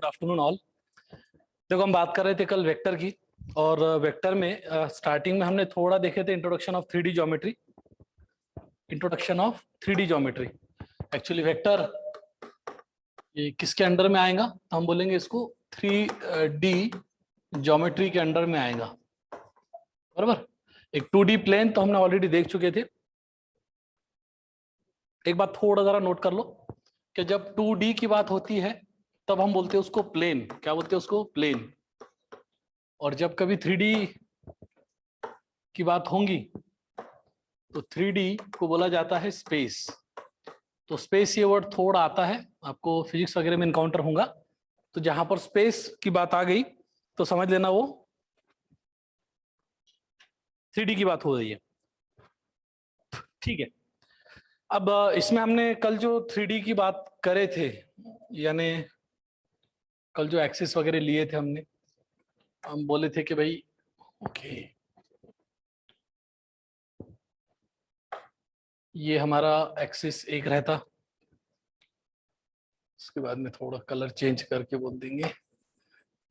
Good afternoon all. देखो हम बात कर रहे थे कल वेक्टर की, और वेक्टर में स्टार्टिंग में हमने थोड़ा देखे थे introduction of 3D geometry. Introduction of 3D geometry. Actually vector ये किसके अंडर में आएगा, तो हम बोलेंगे इसको 3D ज्योमेट्री के अंडर में आएगा, बराबर। एक 2D प्लेन तो हमने ऑलरेडी देख चुके थे। एक बात थोड़ा जरा नोट कर लो कि जब 2D की बात होती है तब हम बोलते हैं उसको प्लेन। क्या बोलते हैं उसको? प्लेन। और जब कभी 3D की बात होंगी तो 3D को बोला जाता है स्पेस। तो स्पेस ये वर्ड थोड़ा आता है, आपको फिजिक्स वगैरह में इनकाउंटर होगा। तो जहां पर स्पेस की बात आ गई तो समझ लेना वो 3D की बात हो रही है, ठीक है। अब इसमें हमने कल जो 3D की बात करे थे, यानी कल जो एक्सिस वगैरह लिए थे हमने, हम बोले थे कि भाई ओके ये हमारा एक्सिस एक रहता, उसके बाद में थोड़ा कलर चेंज करके बोल देंगे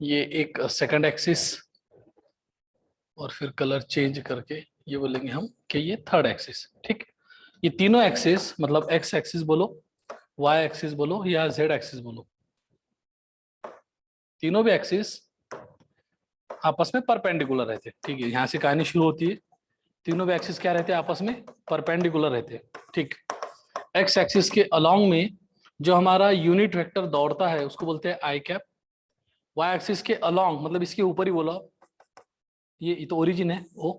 ये एक सेकंड एक्सिस, और फिर कलर चेंज करके ये बोलेंगे हम कि ये थर्ड एक्सिस। ठीक, ये तीनों एक्सिस मतलब एक्स एक्सिस बोलो, वाई एक्सिस बोलो या जेड एक्सिस बोलो, तीनों भी एक्सिस आपस में परपेंडिकुलर रहते हैं। ठीक है, यहाँ से कहानी शुरू होती है। तीनों भी एक्सिस क्या रहते हैं? आपस में परपेंडिकुलर रहते हैं। ठीक, एक्स एक्सिस के अलोंग में जो हमारा यूनिट वेक्टर दौड़ता है उसको बोलते हैं आई कैप। वाई एक्सिस के अलोंग मतलब इसके ऊपर ही बोलो, ये तो ओरिजिन है ओ।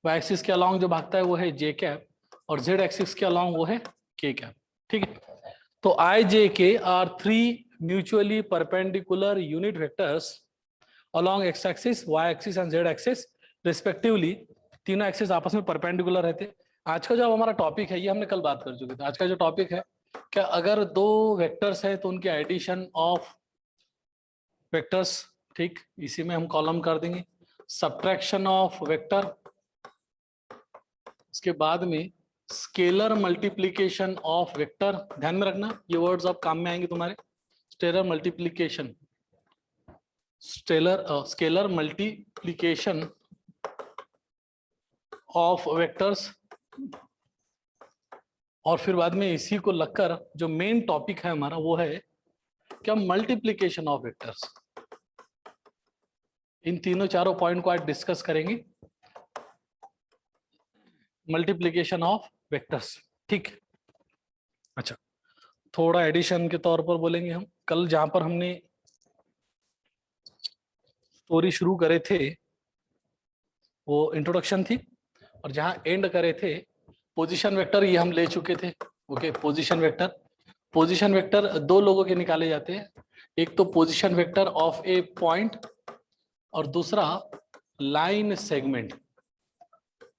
वाई एक्सिस के अलोंग जो भागता है वो है जे कैप, और जेड एक्सिस के अलोंग वो है के कैप। ठीक है, तो I J K are three mutually perpendicular unit vectors along x axis, y axis and z axis respectively। तीनों एक्सिस आपस में परपेंडिकुलर रहते। आज का जो हमारा टॉपिक है ये हमने कल बात कर चुके थे। आज का जो टॉपिक है क्या, अगर दो वेक्टर्स है तो उनके एडिशन ऑफ वेक्टर्स। ठीक, इसी में हम कॉलम कर देंगे सब्ट्रैक्शन ऑफ वेक्टर, उसके बाद में स्केलर मल्टीप्लीकेशन ऑफ वेक्टर। ध्यान में रखना ये वर्ड्स अब काम में आएंगे तुम्हारे। Scalar multiplication, scalar multiplication of vectors, और फिर बाद में इसी को लगकर जो मेन टॉपिक है हमारा वो है क्या, मल्टीप्लीकेशन ऑफ वेक्टर्स। इन तीनों चारों पॉइंट को आज डिस्कस करेंगे, मल्टीप्लीकेशन ऑफ वेक्टर्स। ठीक, अच्छा थोड़ा एडिशन के तौर पर बोलेंगे हम। कल जहां पर हमने स्टोरी शुरू करे थे वो इंट्रोडक्शन थी, और जहां एंड करे थे पोजीशन वेक्टर, ये हम ले चुके थे। Okay, position vector, position vector दो लोगों के निकाले जाते हैं। एक तो position vector of A point, और दूसरा line segment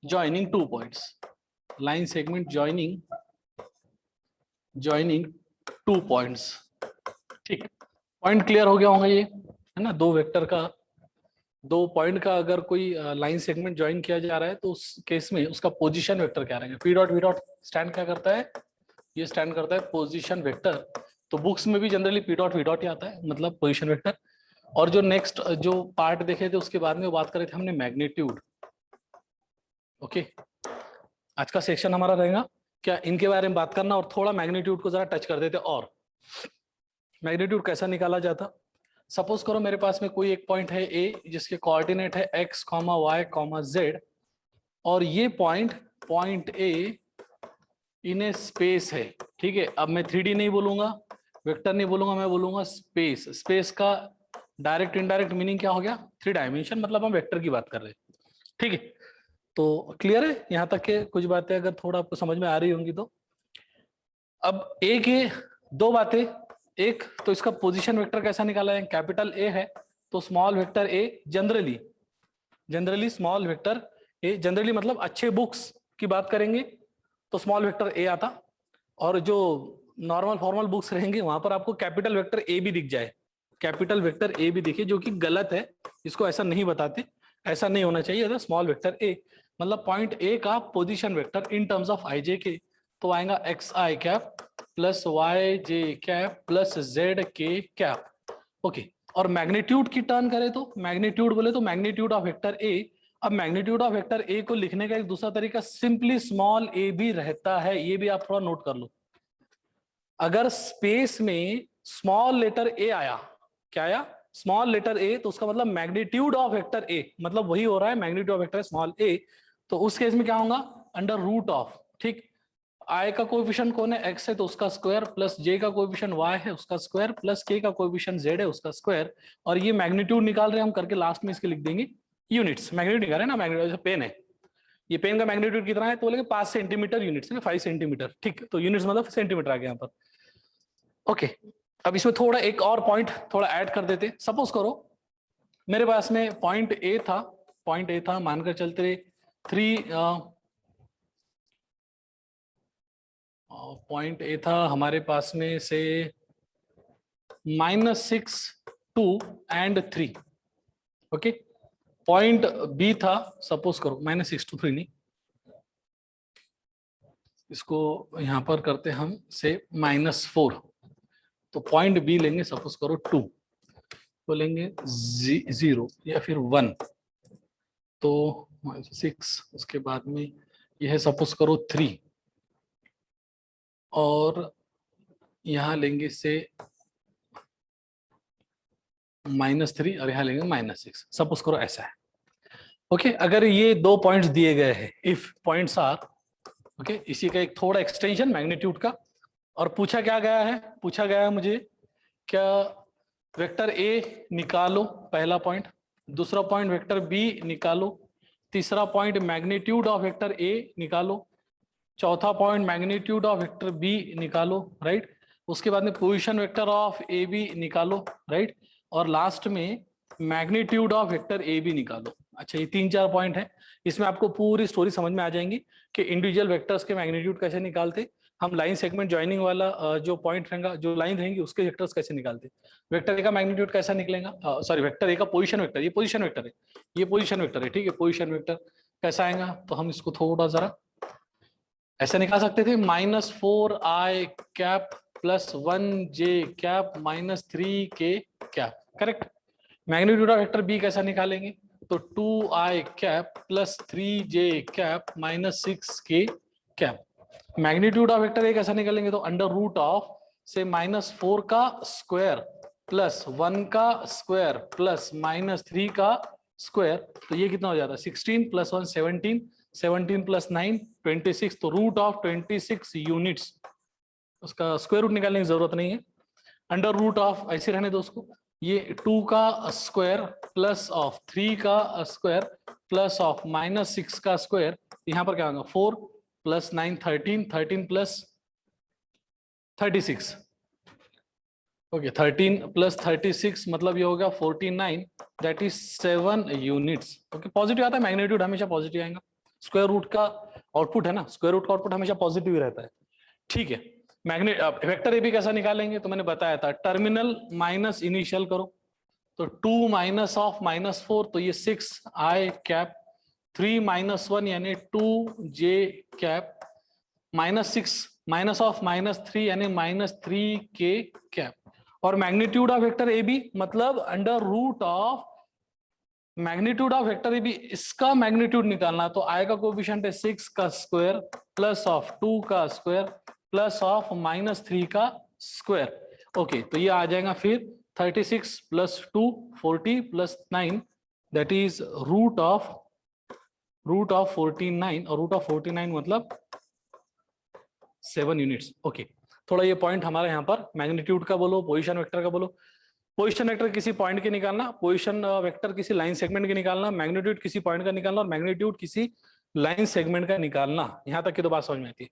joining two points. Line segment joining two points. ठीक, पॉइंट क्लियर हो गया होगा ये, है ना। दो वेक्टर का, दो पॉइंट का अगर कोई लाइन सेगमेंट ज्वाइन किया जा रहा है तो उस केस में उसका पोजीशन वेक्टर क्या रहेगा। P dot V dot stand क्या करता है? ये स्टैंड करता है पोजीशन वेक्टर। तो बुक्स में भी generally P dot V dot ही आता है, मतलब पोजीशन वेक्टर। और जो नेक्स्ट जो पार्ट देखे थे उसके बाद में बात करे थे हमने मैग्नीट्यूड। ओके, आज का सेक्शन हमारा रहेगा क्या, इनके बारे में बात करना, और थोड़ा मैग्नीट्यूड को जरा टच कर देते। और मैग्नीट्यूड कैसा निकाला जाता, सपोज करो मेरे पास में कोई एक पॉइंट है ए जिसके कोऑर्डिनेट है x, y, z, और ये point A in A space है। ठीक है, अब मैं 3D नहीं बोलूंगा, वेक्टर नहीं बोलूंगा, मैं बोलूंगा स्पेस। स्पेस का डायरेक्ट इनडायरेक्ट मीनिंग क्या हो गया? 3 डायमेंशन, मतलब हम वेक्टर की बात कर रहे हैं। ठीक है, तो क्लियर है यहाँ तक के कुछ बातें अगर थोड़ा आपको समझ में आ रही होंगी तो। अब ए के दो बातें, एक तो इसका पोजीशन वेक्टर कैसा निकाला है। कैपिटल ए है तो small vector A, generally small vector A, generally मतलब अच्छे बुक्स की बात करेंगे तो स्मॉल वेक्टर ए आता, और जो नॉर्मल फॉर्मल बुक्स रहेंगे वहां पर आपको कैपिटल वेक्टर ए भी दिख जाए, कैपिटल वेक्टर ए भी दिखे, जो कि गलत है। इसको ऐसा नहीं बताते, ऐसा नहीं होना चाहिए। स्मॉल वेक्टर ए मतलब पॉइंट ए का position vector in terms of I J K, तो आएगा X I cap plus Y J cap plus Z K cap. Okay, और मैग्नीट्यूड की टर्न करें तो मैग्नीट्यूड बोले तो मैग्नीट्यूड ऑफ वेक्टर ए। अब मैग्नीट्यूड ऑफ वेक्टर ए को लिखने का एक दूसरा तरीका सिंपली स्मॉल ए भी रहता है, ये भी आप थोड़ा नोट कर लो। अगर स्पेस में स्मॉल लेटर ए आया, क्या आया, स्मॉल लेटर ए, तो उसका मतलब मैग्नीट्यूड ऑफ वेक्टर ए, मतलब वही हो रहा है मैग्नीट्यूड ऑफ वेक्टर स्मॉल ए। तो उस केस में क्या होगा, अंडर रूट ऑफ, ठीक, आई का कोएफिशिएंट कौन है, एक्स है तो उसका स्क्वायर, प्लस जे का कोएफिशिएंट वाई है उसका स्क्वायर, प्लस के का कोएफिशिएंट जेड है उसका स्क्वायर। और ये मैग्नीट्यूड निकाल रहे हैं हम, करके लास्ट में इसके लिख देंगे यूनिट्स। मैग्नीट्यूड निकाल रहे हैं ना, मैग्नीट्यूड पेन है, ये पेन का मैग्नीट्यूड कितना है तो बोलेंगे 5 सेंटीमीटर यूनिट्स है ना, 5 सेंटीमीटर, ठीक, तो यूनिट्स मतलब सेंटीमीटर आ गया यहाँ पर। ओके, अब इसमें थोड़ा एक और पॉइंट थोड़ा ऐड कर देते। सपोज करो मेरे पास में पॉइंट ए था, पॉइंट ए था, मानकर चलते रहे 3 पॉइंट ए था हमारे पास में से -6 2 एंड 3। ओके, पॉइंट बी था, सपोज करो -6 2 3 नहीं, इसको यहां पर करते हम से -4, तो पॉइंट बी लेंगे सपोज करो 2, तो लेंगे 0 या फिर 1, तो -6, उसके बाद में यह है सपोज करो 3, और यहां लेंगे से -3 और यहां लेंगे -6, सपोज करो ऐसा है। ओके, अगर ये दो पॉइंट्स दिए गए हैं, इफ पॉइंट्स आर, ओके, इसी का एक थोड़ा एक्सटेंशन मैग्नीट्यूड का, और पूछा क्या गया है, पूछा गया है मुझे क्या, वेक्टर ए निकालो पहला पॉइंट, दूसरा पॉइंट वेक्टर बी निकालो, तीसरा point magnitude of vector A निकालो, चौथा point magnitude of vector B निकालो, राइट, उसके बाद में position vector of A B निकालो, राइट, और लास्ट में magnitude of vector A B निकालो। अच्छा, ये 3-4 पॉइंट है, इसमें आपको पूरी स्टोरी समझ में आ जाएंगी कि इंडिविजुअल वेक्टर्स के मैग्नीट्यूड कैसे निकालते, हम लाइन सेगमेंट ज्वाइनिंग वाला जो पॉइंट रहेगा, जो लाइन रहेंगी उसके वेक्टर्स कैसे निकालते, वेक्टर ए का मैग्नीट्यूड कैसा निकलेगा, सॉरी वेक्टर ए का पोजीशन वेक्टर, ये पोजीशन वेक्टर है, ये पोजीशन वेक्टर है, ठीक है, पोजीशन वेक्टर कैसा आएगा, तो हम इसको थोड़ा जरा ऐसे निकाल सकते थे, -4i cap plus 1j cap -3k cap, correct. Magnitude of vector B कैसा निकालेंगे, तो 2i cap plus 3j cap -6k cap. Magnitude of vector A कैसा निकालेंगे, तो अंडर रूट ऑफ से -4 का स्क्वायर प्लस 1 का स्क्वायर प्लस -3 का स्क्वायर, तो ये कितना हो जाता है 16 प्लस 1 17, 17 प्लस 9 26, तो रूट ऑफ 26 यूनिट्स, उसका स्क्वायर रूट निकालने की जरूरत नहीं है, अंडर रूट ऑफ ऐसे रहने दो उसको, ये 2 का स्क्वायर प्लस ऑफ 3 का स्क्वायर प्लस ऑफ -6 का स्क्वायर, यहाँ पर क्या होगा 4 प्लस 9 13, 13 प्लस 36, ओके 13 प्लस 36 मतलब ये होगा 49, that is 7 units. Okay, positive आता है, मैग्नीट्यूड हमेशा पॉजिटिव आएगा, स्क्वायर रूट का आउटपुट है ना, स्क्वायर रूट का आउटपुट हमेशा पॉजिटिव ही रहता है, ठीक है। वेक्टर ए भी कैसा निकालेंगे, तो मैंने बताया था टर्मिनल माइनस इनिशियल करो, तो 2 माइनस ऑफ -4, तो ये 6i कैप, 3 माइनस 1 यानी 2j कैप, -6 माइनस ऑफ -3 यानी -3k कैप, और magnitude of vector A B मतलब under root of magnitude of vector A B, इसका मैग्नीट्यूड निकालना, तो आएगा कोएफिशिएंट है 6 का स्क्वायर प्लस ऑफ 2 का स्क्वायर प्लस ऑफ -3 का स्क्वायर। ओके, तो ये आ जाएगा फिर 36 plus 2 40 plus 9, that is root of 49, और रूट ऑफ 49 मतलब 7 यूनिट्स। ओके, थोड़ा ये पॉइंट हमारे यहाँ पर मैग्नीट्यूड का बोलो, पोजीशन वेक्टर का बोलो, पोजीशन वेक्टर किसी पॉइंट के निकालना, पोजीशन वेक्टर किसी लाइन सेगमेंट के निकालना, मैग्नीट्यूड किसी पॉइंट का निकालना, और मैग्नीट्यूड किसी लाइन सेगमेंट का निकालना, यहाँ तक की तो बात समझ में आती है।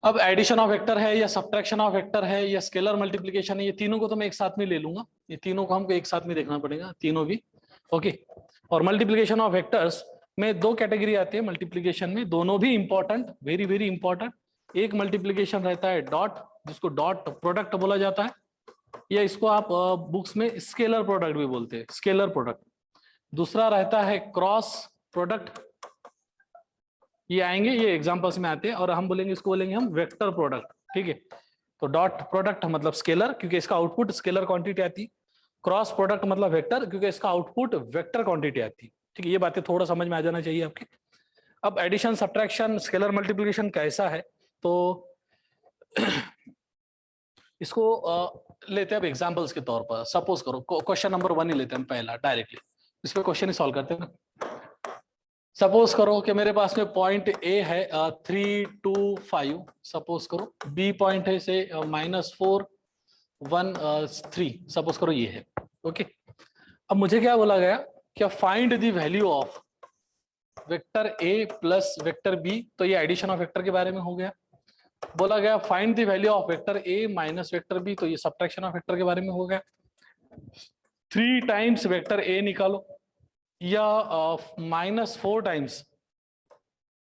अब एडिशन ऑफ वेक्टर है या सब्ट्रैक्शन ऑफ वेक्टर है या स्केलर मल्टीप्लिकेशन है, ये तीनों को तो मैं एक साथ में ले लूंगा, ये तीनों को हमको एक साथ में देखना पड़ेगा, तीनों भी। ओके, और मल्टीप्लिकेशन ऑफ वेक्टर्स में 2 कैटेगरी आती है मल्टीप्लिकेशन में, दोनों भी इंपॉर्टेंट, वेरी वेरी इंपॉर्टेंट। एक मल्टीप्लिकेशन रहता है डॉट, जिसको डॉट प्रोडक्ट बोला जाता है, या इसको आप बुक्स में स्केलर प्रोडक्ट भी बोलते हैं, स्केलर प्रोडक्ट। दूसरा रहता है क्रॉस प्रोडक्ट, ये आएंगे, ये एग्जांपल्स में आते हैं, और हम बोलेंगे, इसको बोलेंगे हम वेक्टर प्रोडक्ट, ठीक है। तो डॉट प्रोडक्ट मतलब स्केलर, क्योंकि इसका आउटपुट स्केलर क्वांटिटी आती, क्रॉस प्रोडक्ट मतलब वेक्टर, क्योंकि इसका आउटपुट वेक्टर क्वांटिटी आती है। ठीक है, ये बातें थोड़ा समझ में आ जाना चाहिए आपके। अब एडिशन, सब्ट्रैक्शन, स्केलर मल्टीप्लिकेशन कैसा है, तो इसको लेते हैं अब एग्जांपल्स के तौर पर। सपोज करो क्वेश्चन नंबर 1 ही लेते हैं पहला डायरेक्टली, इस पे क्वेश्चन ही सॉल्व करते हैं ना। सपोज करो कि मेरे पास में पॉइंट ए है 3 2 5, सपोज करो बी पॉइंट है से -4 1 3, सपोज करो ये है। ओके, अब मुझे क्या बोला गया, क्या find the value of vector A plus vector B, तो ये एडिशन ऑफ वेक्टर के बारे में हो गया। बोला गया find the value of vector A minus vector B, तो ये सब्ट्रैक्शन ऑफ वेक्टर के बारे में हो गया। 3 टाइम्स वेक्टर ए निकालो, या -4 टाइम्स,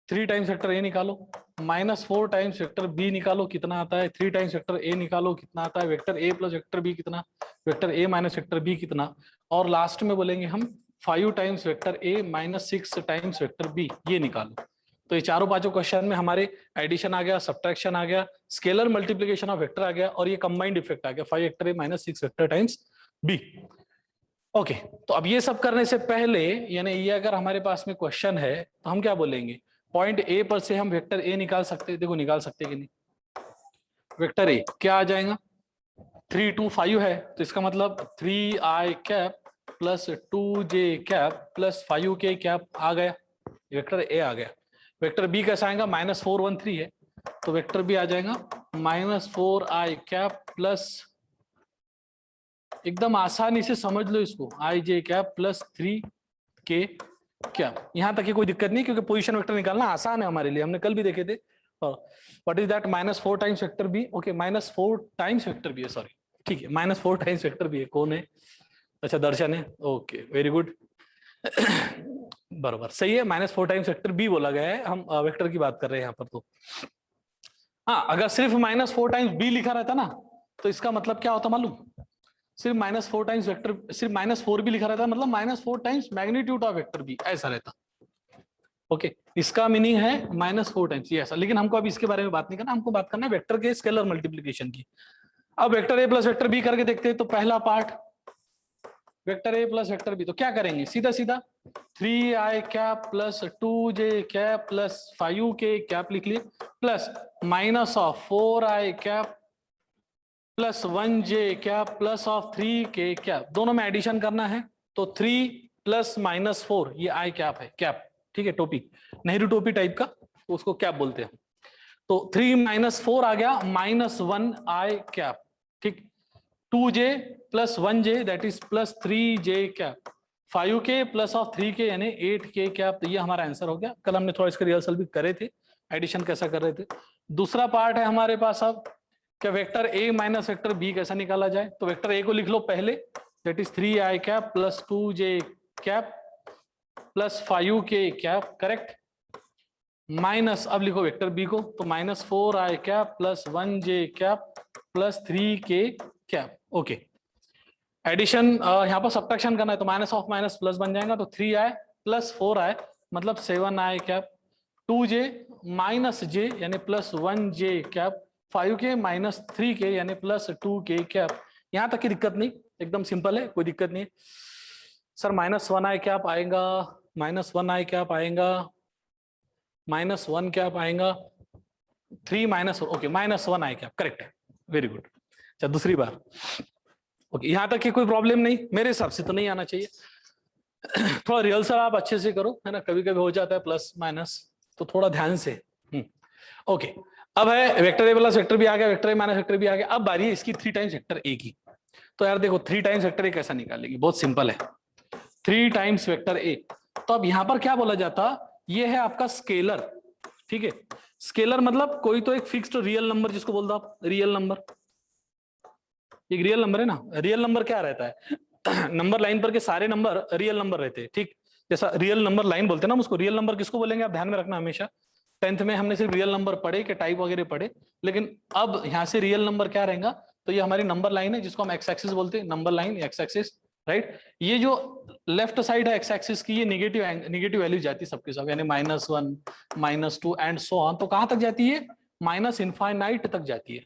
3 टाइम्स वेक्टर ए निकालो, -4 टाइम्स वेक्टर बी निकालो कितना आता है, 3 टाइम्स वेक्टर ए निकालो कितना आता है, vector A plus vector B कितना, vector A minus vector B कितना, और लास्ट में बोलेंगे हम 5 times vector A -6 times vector B, ये निकालो। तो ये चारों पांचों क्वेश्चन में हमारे एडिशन आ गया, सब्ट्रैक्शन आ गया, स्केलर मल्टीप्लिकेशन ऑफ वेक्टर आ गया, और ये कंबाइंड इफेक्ट आ गया 5 vector A -6 vector times B. Okay, तो अब ये सब करने से पहले, यानी ये अगर हमारे पास में क्वेश्चन है तो हम क्या बोलेंगे, पॉइंट ए पर से हम वेक्टर ए निकाल सकते हैं। देखो निकाल सकते हैं कि नहीं, वेक्टर ए क्या आ जाएगा, 3 2 5 है, तो इसका मतलब 3i cap plus 2j cap plus 5k cap आ गया, वेक्टर ए आ गया। वेक्टर बी कैसा आएगा, -4 1 3 है, तो वेक्टर बी आ जाएगा -4i कैप प्लस, एकदम आसानी से समझ लो इसको, ij cap plus 3k cap. यहां तक की कोई दिक्कत नहीं, क्योंकि पोजीशन वेक्टर निकालना आसान है हमारे लिए, हमने कल भी देखे थे। What is that, -4 times vector B, okay -4 times vector B है, सॉरी, ठीक है, -4 टाइम्स वेक्टर बी है, कौन है, अच्छा दर्शन है, ओके वेरी गुड, बराबर सही है, -4 टाइम्स वेक्टर बी बोला गया है, हम वेक्टर की बात कर रहे हैं यहाँ पर। तो हाँ, अगर सिर्फ -4 टाइम्स बी लिखा रहता ना, तो इसका मतलब क्या होता मालूम, सिर्फ -4 टाइम्स वेक्टर, सिर्फ -4 भी लिखा रहता है, मतलब -4 times magnitude of vector B, ऐसा रहता। ओके, इसका मीनिंग है -4 टाइम्स ये ऐसा, लेकिन हमको अभी इसके बारे में बात नहीं करना, हमको बात करना है वेक्टर के स्केलर मल्टीप्लिकेशन की। अब vector A plus vector B करके देखते हैं। तो पहला part vector A plus vector B, तो क्या करेंगे, सीधा सीधा 3i cap plus 2j cap plus 5k cap लिख लिए, plus minus of 4i cap plus 1j cap plus of 3k cap, दोनों में एडिशन करना है। तो 3 प्लस -4 ये i कैप है, कैप, ठीक है, टोपी, नेहरू टोपी टाइप का, तो उसको कैप बोलते हैं। तो 3 - 4 आ गया -1i कैप, ठीक, 2j plus 1j that is plus 3j cap, 5k plus of 3k यानी 8k कैप। तो ये हमारा आंसर हो गया। कल हमने थोड़ा इसके रिहर्सल भी करे थे, एडिशन कैसा कर रहे थे। दूसरा पार्ट है हमारे पास अब, क्या vector a minus vector b कैसा निकाला जाए। तो वेक्टर a को लिख लो पहले, that is 3i cap plus 2j cap plus 5k cap, correct, minus, अब लिखो वेक्टर b को, तो -4i cap plus 1j cap plus 3k cap. Okay, addition यहाँ पर सब्ट्रैक्शन करना है, तो माइनस ऑफ माइनस प्लस बन जाएगा, तो 3i प्लस 4i मतलब 7i cap, 2j minus j यानी plus 1j cap, 5k minus 3k यानी प्लस 2k कैप। यहां तक की दिक्कत नहीं, एकदम सिंपल है, कोई दिक्कत नहीं है। सर -1i कैप आएगा, -1i कैप आएगा, -1 कैप आएगा, 3 minus, okay, -1i cap, correct है, वेरी गुड। अच्छा दूसरी बार, ओके, यहां तक की कोई प्रॉब्लम नहीं, मेरे हिसाब से तो नहीं आना चाहिए। थोड़ा रिहर्सल आप अच्छे से करो, है ना, कभी कभी हो जाता है प्लस माइनस, तो थोड़ा ध्यान से। ओके, अब है vector A plus vector B आ गया, vector A minus vector B आ गया। अब बारी है इसकी 3 टाइम्स वेक्टर ए की। तो यार देखो 3 टाइम्स वेक्टर ए कैसा निकालेगी, बहुत सिंपल है, 3 टाइम्स वेक्टर ए। तो अब यहां पर क्या बोला जाता, ये है आपका स्केलर, ठीक है, स्केलर मतलब कोई तो एक फिक्स्ड रियल नंबर, जिसको बोल दो आप रियल नंबर, एक रियल नंबर है ना। रियल नंबर क्या रहता है, नंबर लाइन पर के सारे नंबर रियल नंबर रहते हैं, ठीक, जैसा रियल नंबर लाइन बोलते हैं ना हम उसको। रियल नंबर किसको बोलेंगे आप ध्यान में रखना हमेशा, 10th में हमने सिर्फ रियल नंबर पढ़े के टाइप वगैरह पढ़े, लेकिन अब यहाँ से रियल नंबर क्या रहेगा, तो ये हमारी नंबर लाइन है जिसको हम एक्स एक्सिस बोलते हैं, number line x axis, right. ये जो लेफ्ट साइड है एक्स एक्सिस की, ये निगेटिव वैल्यू जाती है सबके सब, यानी -1 -2 एंड सो ऑन। तो कहां तक जाती है, माइनस इनफाइनाइट तक जाती है।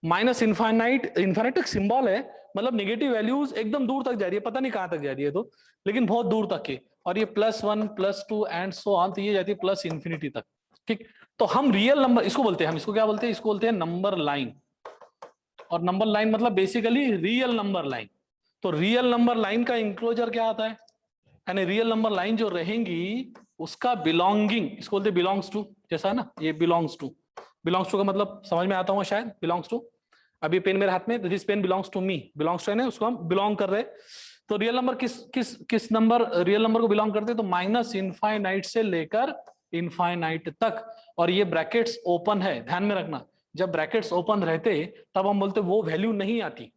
माइनस इनफाइनाइट, इनफाइनाइट एक सिंबल है, मतलब नेगेटिव वैल्यूज एकदम दूर तक जा रही है, पता नहीं कहां तक जा रही है तो, लेकिन बहुत दूर तक के, और ये +1 +2 एंड सो ऑन, तो ये जाती है प्लस इंफिनिटी तक। ठीक, तो हम रियल नंबर इसको बोलते हैं, हम इसको क्या बोलते हैं, इसको बोलते हैं नंबर लाइन। और नंबर लाइन मतलब बेसिकली रियल नंबर लाइन। तो रियल नंबर लाइन का इंक्लोजर क्या आता है, यानी रियल नंबर लाइन जो रहेंगी उसका बिलोंगिंग, इसको बोलते हैं बिलोंग्स टू, जैसा है ना ये बिलोंग्स टू, बिलोंग्स टू का मतलब समझ में आता होगा शायद, बिलोंग्स टू। अभी पेन मेरे हाथ में, this pen belongs to me, belongs to है ना, उसको हम बिलोंग कर रहे हैं। तो रियल नंबर किस किस किस नंबर, रियल नंबर को बिलोंग करते हैं, तो माइनस इनफाइनाइट से लेकर इनफाइनाइट तक, और ये ब्रैकेट्स ओपन है, ध्यान में रखना, जब ब्रैकेट्स ओपन रहते तब हम बोलते वो वैल्यू नहीं आती,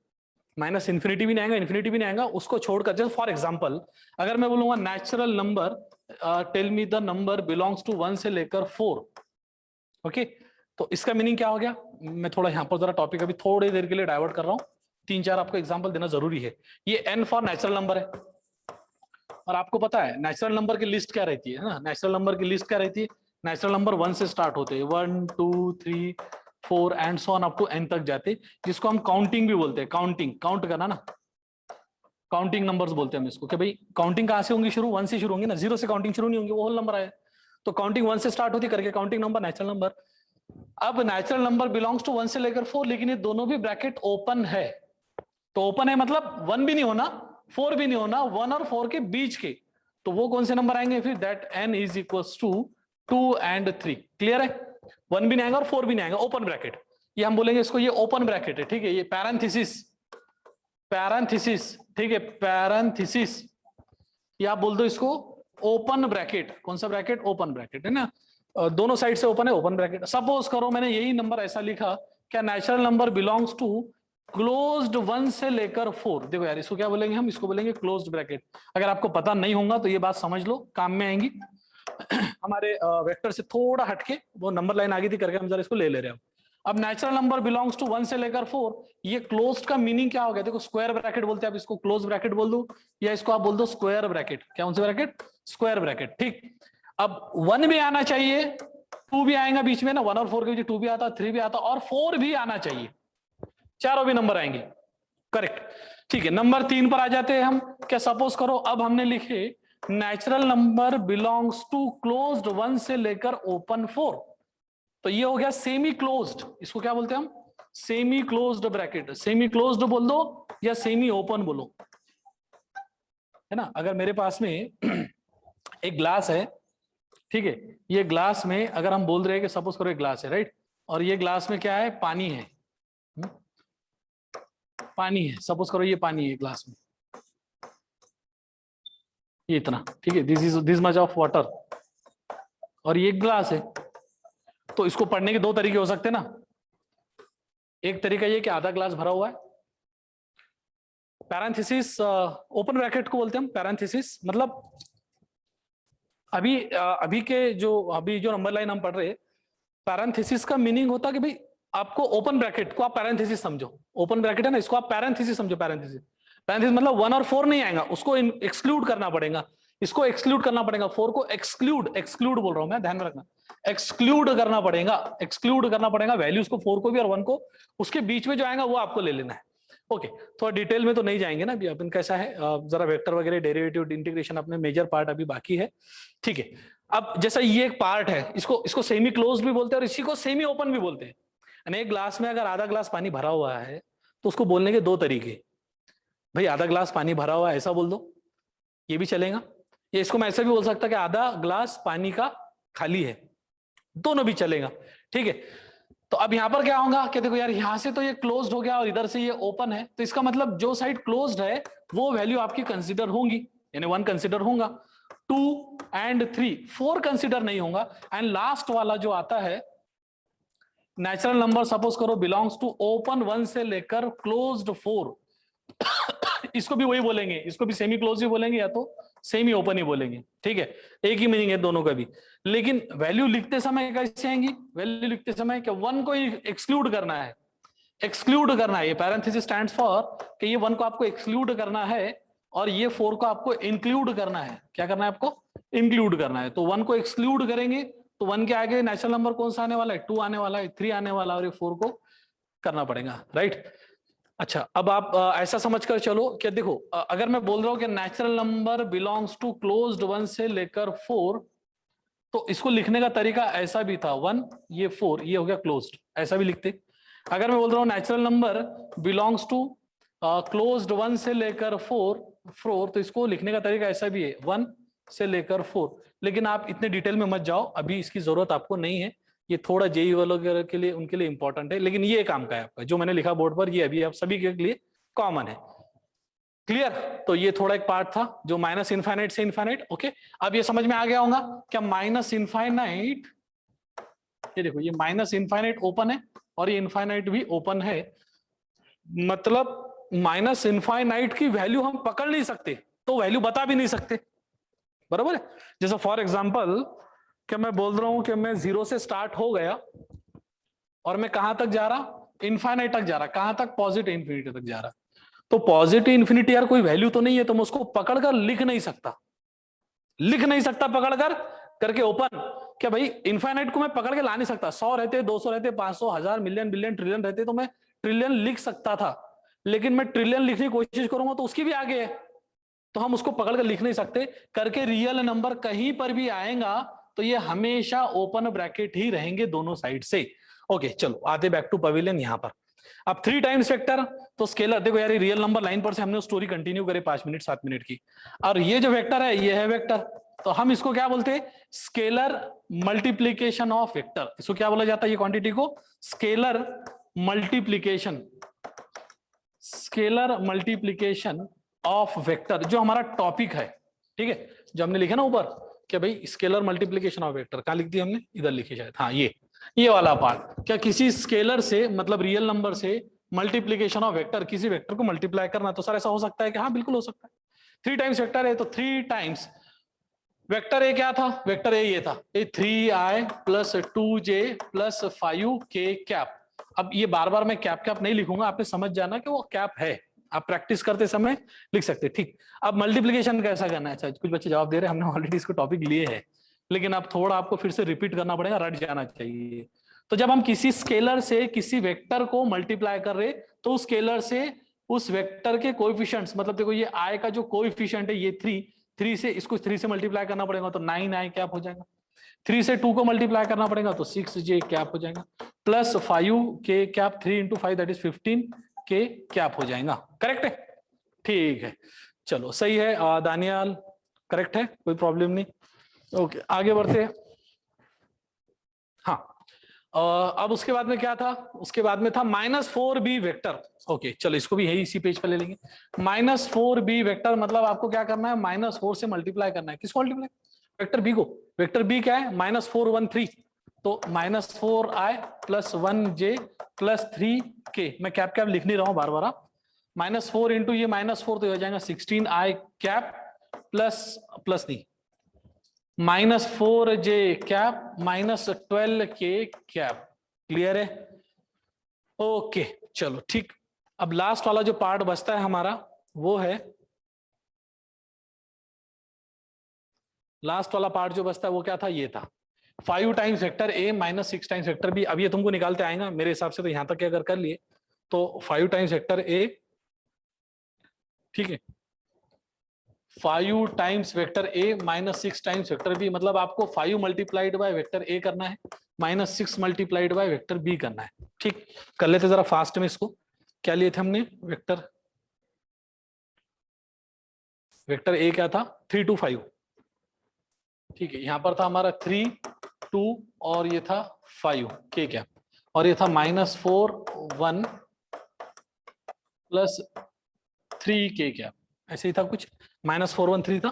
माइनस इन्फिनिटी भी नहीं आएगा, इन्फिनिटी भी नहीं आएगा, उसको छोड़कर, जैसे फॉर एग्जांपल अगर मैं बोलूंगा natural number, tell me the number belongs to 1 से लेकर 4, ओके, तो इसका मीनिंग क्या हो गया, मैं थोड़ा यहाँ पर जरा टॉपिक अभी थोड़ी देर के लिए डाइवर्ट कर रहा हूँ, 3-4 आपको एग्जांपल देना जरूरी है। ये n फॉर नेचुरल नंबर है, और आपको पता है नेचुरल नंबर की लिस्ट क्या रहती है ना, नेचुरल नंबर की लिस्ट क्या रहती है, नेचुरल नंबर 1 से स्टार्ट होते हैं, 1 2 3 4 and so on up to n तक जाते, जिसको हम काउंटिंग भी बोलते हैं, काउंटिंग, काउंट करना ना, काउंटिंग नंबर्स बोलते हैं हम इसको, कि भाई काउंटिंग कहां से होंगी शुरू, 1 से शुरू होंगी ना, 0 से काउंटिंग शुरू नहीं होंगी, वो होल नंबर आए, तो काउंटिंग 1 से स्टार्ट होती करके काउंटिंग नंबर, नेचुरल नंबर। अब नेचुरल नंबर बिलोंग्स टू 1 से लेकर 4, लेकिन ये दोनों भी ब्रैकेट ओपन है, तो ओपन है मतलब 1 भी नहीं होना 4 भी नहीं होना, 1 और 4 के बीच के, तो वो कौन से नंबर आएंगे फिर, that n is equals to 2 and 3, clear है, 1 भी नहीं आएगा और 4 भी नहीं आएगा, ओपन ब्रैकेट, ये हम बोलेंगे इसको, ये ओपन ब्रैकेट है, ठीक है, ये पैरेंथेसिस, पैरेंथेसिस, ठीक है, पैरेंथेसिस, या आप बोल दो इसको ओपन ब्रैकेट, कौन सा ब्रैकेट, ओपन ब्रैकेट है ना, दोनों साइड से ओपन है, ओपन ब्रैकेट। सपोज करो मैंने यही नंबर ऐसा लिखा, क्या natural number belongs to closed 1 से लेकर 4, देखो यार इसको क्या बोलेंगे हम, इसको बोलेंगे क्लोज्ड ब्रैकेट। अगर आपको पता नहीं होगा तो ये बात समझ लो, काम में आएंगी। हमारे वेक्टर से थोड़ा हटके वो नंबर लाइन आ गई थी करके हम जरा इसको ले ले रहे हो। अब नेचुरल नंबर बिलोंग्स टू 1 से लेकर 4, ये क्लोज्ड का मीनिंग क्या हो गया, देखो स्क्वायर ब्रैकेट बोलते हैं, आप इसको क्लोज ब्रैकेट बोल दो, या इसको आप बोल दो स्क्वायर ब्रैकेट, क्या कौन सा ब्रैकेट, स्क्वायर ब्रैकेट, ठीक। अब 1 भी आना चाहिए, 2 भी आएगा बीच में ना, 1 और 4 के बीच 2 भी आता, 3 भी आता, और 4 भी आना चाहिए, चारों भी नंबर आएंगे, करेक्ट, ठीक है। नंबर 3 पर आ जाते हैं हम, क्या सपोज करो अब हमने लिखे natural number belongs to closed 1 से लेकर ओपन 4, तो ये हो गया सेमी क्लोज्ड, इसको क्या बोलते हैं हम, semi closed bracket, semi closed बोल दो या सेमी ओपन बोलो, है ना। अगर मेरे पास में एक ग्लास है, ठीक है, ये ग्लास में अगर हम बोल रहे हैं कि सपोज करो एक ग्लास है, राइट, और ये ग्लास में क्या है, पानी है, पानी है, सपोज करो ये पानी है ग्लास में, ये इतना, ठीक है, दिस मच ऑफ वाटर, और ये ग्लास है, तो इसको पढ़ने के 2 तरीके हो सकते हैं ना, एक तरीका ये कि आधा ग्लास भरा हुआ है, पैरेंथेसिस, ओपन ब्रैकेट को बोलते हैं हम पैरेंथेसिस, मतलब अभी जो नंबर लाइन हम पढ़ रहे हैं, पैरेंथेसिस का मीनिंग होता है कि भाई आपको ओपन ब्रैकेट को आप पैरेंथेसिस समझो, ओपन ब्रैकेट है ना, इसको आप पैरेंथेसिस समझो, पैरेंथेसिस, पैरेंथेसिस मतलब 1 और 4 नहीं आएगा, उसको एक्सक्लूड करना पड़ेगा, इसको एक्सक्लूड करना पड़ेगा, 4 को एक्सक्लूड, एक्सक्लूड बोल रहा हूं मैं, ध्यान में रखना, एक्सक्लूड करना पड़ेगा, एक्सक्लूड करना पड़ेगा वैल्यूज को, 4 को भी और 1 को, उसके बीच में जो आएगा वो आपको ले लेना है। ओके, थोड़ा डिटेल में तो नहीं जाएंगे ना अभी, अपन कैसा है, जरा वेक्टर वगैरह डेरिवेटिव इंटीग्रेशन अपने मेजर पार्ट अभी बाकी है, ठीक है। अब जैसा ये एक पार्ट है, इसको सेमी क्लोज्ड भी बोलते हैं और इसी को सेमी ओपन भी बोलते हैं। एक ग्लास में अगर आधा ग्लास पानी भरा हुआ है तो उसको बोलने के 2 तरीके, भाई आधा ग्लास पानी भरा हुआ है ऐसा बोल दो, ये भी चलेगा, या इसको मैं ऐसा भी बोल सकता कि आधा ग्लास पानी का खाली है, दोनों भी चलेगा, ठीक है। तो अब यहां पर क्या होगा कि देखो यार, यहां से तो ये क्लोज्ड हो गया और इधर से ये ओपन है, तो इसका मतलब जो साइड क्लोज्ड है वो वैल्यू आपकी कंसीडर होंगी, यानी 1 कंसीडर होगा, 2 and 3, 4 कंसीडर नहीं होगा, एंड लास्ट वाला जो आता है नेचुरल नंबर सपोज करो बिलोंग्स टू ओपन 1 से लेकर क्लोज्ड 4, इसको भी वही बोलेंगे, इसको भी सेमी क्लोज ही बोलेंगे या तो सेमी ओपन ही बोलेंगे, ठीक है, एक ही मीनिंग है दोनों का भी। लेकिन वैल्यू लिखते समय कैसे आएंगी, वैल्यू लिखते समय कि 1 को ही एक्सक्लूड करना है, एक्सक्लूड करना है, ये पैरेंथेसिस स्टैंड्स फॉर कि ये 1 को आपको एक्सक्लूड करना है और ये 4 को आपको इंक्लूड करना है, क्या करना है आपको, इंक्लूड करना है। तो 1 को एक्सक्लूड करेंगे तो 1 के आगे नेचुरल नंबर कौन सा आने वाला है, 2 आने वाला है, 3 आने वाला है, और ये 4 को करना पड़ेगा, राइट। अच्छा, अब आप ऐसा समझकर चलो कि देखो, अगर मैं बोल रहा हूं कि natural number belongs to closed 1 से लेकर 4, तो इसको लिखने का तरीका ऐसा भी था, 1 ये 4 ये हो गया क्लोज्ड, ऐसा भी लिखते। अगर मैं बोल रहा हूँ natural number belongs to closed 1 से लेकर 4, तो इसको लिखने का तरीका ऐसा भी है, 1 से लेकर 4। लेकिन आप इतने डिटेल में मत जाओ, अभी इसकी जरूरत आपको नहीं है, ये थोड़ा जेई वगैरह के लिए, उनके लिए इंपॉर्टेंट है, लेकिन ये काम का है आपका, जो मैंने लिखा बोर्ड पर, ये अभी आप सभी के लिए कॉमन है। क्लियर? तो ये थोड़ा एक पार्ट था जो माइनस इनफाइनाइट से इनफाइनाइट। ओके, अब ये समझ में आ गया होगा क्या माइनस इनफाइनाइट, ये देखो ये माइनस इनफाइनाइट ओपन है और ये इनफाइनाइट भी ओपन है, मतलब माइनस इनफाइनाइट की वैल्यू हम पकड़ नहीं सकते, तो वैल्यू बता भी नहीं सकते, बराबर है। जैसे फॉर एग्जांपल कि मैं बोल रहा हूं कि मैं 0 से स्टार्ट हो गया और मैं कहां तक जा रहा, इनफाइनाइट तक जा रहा, कहां तक, पॉजिटिव इंफिनिटी तक जा रहा। तो पॉजिटिव इंफिनिटी यार कोई वैल्यू तो नहीं है, तो मैं उसको पकड़कर लिख नहीं सकता, लिख नहीं सकता पकड़कर करके ओपन, क्या भाई इनफाइनाइट को मैं पकड़ के ला नहीं सकता, 100 रहते, 200 रहते, 500, 1000, मिलियन, बिलियन, ट्रिलियन रहते तो मैं ट्रिलियन लिख सकता था, लेकिन मैं ट्रिलियन लिखने की कोशिश करूंगा तो उसकी भी आगे है, तो हम उसको पकड़ कर लिख नहीं सकते। करके रियल नंबर कहीं पर भी आएगा तो ये हमेशा ओपन ब्रैकेट ही रहेंगे दोनों साइड से। ओके चलो आते बैक टू पवेलियन। यहां पर अब 3 टाइम्स वेक्टर, तो स्केलर देखो यार, ये रियल नंबर लाइन पर से हमने स्टोरी कंटिन्यू करे 5 मिनट 7 मिनट की, और ये जो वेक्टर है ये है वेक्टर, तो हम इसको क्या बोलते हैं, स्केलर मल्टीप्लीकेशन ऑफ वेक्टर। इसको क्या बोला जाता है, ये क्वांटिटी को scalar multiplication, scalar multiplication of vector, जो हमारा टॉपिक है, ठीक है, जो हमने लिखा ना ऊपर कि भाई स्केलर मल्टीप्लीकेशन ऑफ वेक्टर, कहां लिख दी हमने, इधर लिखी शायद, हाँ ये वाला पार्ट, क्या किसी स्केलर से मतलब रियल नंबर से मल्टीप्लीकेशन ऑफ वेक्टर, किसी वेक्टर को मल्टीप्लाई करना, तो सर ऐसा हो सकता है कि हाँ बिल्कुल हो सकता है। 3 टाइम्स वेक्टर है तो 3 टाइम्स वेक्टर ए क्या था, वेक्टर ए ये था, ए 3i plus 2j plus 5k cap. अब ये बार बार मैं कैप कैप नहीं लिखूंगा, आपने समझ जाना कि वो कैप है, आप प्रैक्टिस करते समय लिख सकते, ठीक। अब मल्टीप्लीकेशन कैसा करना है, अच्छा कुछ बच्चे जवाब दे रहे हैं, हमने ऑलरेडी इसको टॉपिक लिए है, लेकिन अब थोड़ा आपको फिर से रिपीट करना पड़ेगा, रट जाना चाहिए। तो जब हम किसी स्केलर से किसी वेक्टर को मल्टीप्लाई कर रहे, तो उस स्केलर से उस वेक्टर के कोएफिशिएंट्स, मतलब देखो ये i का जो कोएफिशिएंट है ये 3 से, इसको 3 से मल्टीप्लाई करना पड़ेगा तो 9i कैप हो जाएगा, 3 से 2 को मल्टीप्लाई करना पड़ेगा तो 6j कैप हो जाएगा, plus 5k cap, 3 into 5 that is 15k cap हो जाएगा। करेक्ट है, ठीक है, चलो सही है दानियाल, करेक्ट है, कोई प्रॉब्लम नहीं। ओके आगे बढ़ते हैं। हाँ अब उसके बाद में क्या था, उसके बाद में था -4b वेक्टर। ओके चलो इसको भी यही इसी पेज पर ले लेंगे। -4b वेक्टर मतलब आपको क्या करना है, -4 से मल्टीप्लाई करना है, किसको मल्टीप्लाई, वेक्टर बी को। वेक्टर बी क्या है, -4 1 3, तो -4i plus 1j plus 3k, मैं कैप कैप लिख नहीं रहा हूं बार बार, -4 इंटू ये -4 तो हो जाएगा 16i कैप प्लस नहीं -4j cap -12k cap. Clear है, ओके चलो ठीक। अब लास्ट वाला जो पार्ट बचता है हमारा वो है, लास्ट वाला पार्ट जो बचता है वो क्या था, ये था 5 times vector A -6 times vector B. अब ये तुमको निकालते आएगा मेरे हिसाब से, तो यहां तक अगर कर लिए तो 5 टाइम्स वेक्टर ए, ठीक है, 5 times vector A -6 times vector B, मतलब आपको 5 मल्टीप्लाइड बाय वेक्टर ए करना है, -6 मल्टीप्लाइड बाय वेक्टर बी करना है, ठीक। कर लेते जरा फास्ट में इसको, क्या लिए थे हमने, वेक्टर ए क्या था 3 2 5, ठीक है, यहां पर था हमारा 3 2 और ये था 5 के क्या, और ये था -4 1 प्लस 3 के क्या, ऐसे ही था कुछ, -4 1 3 था।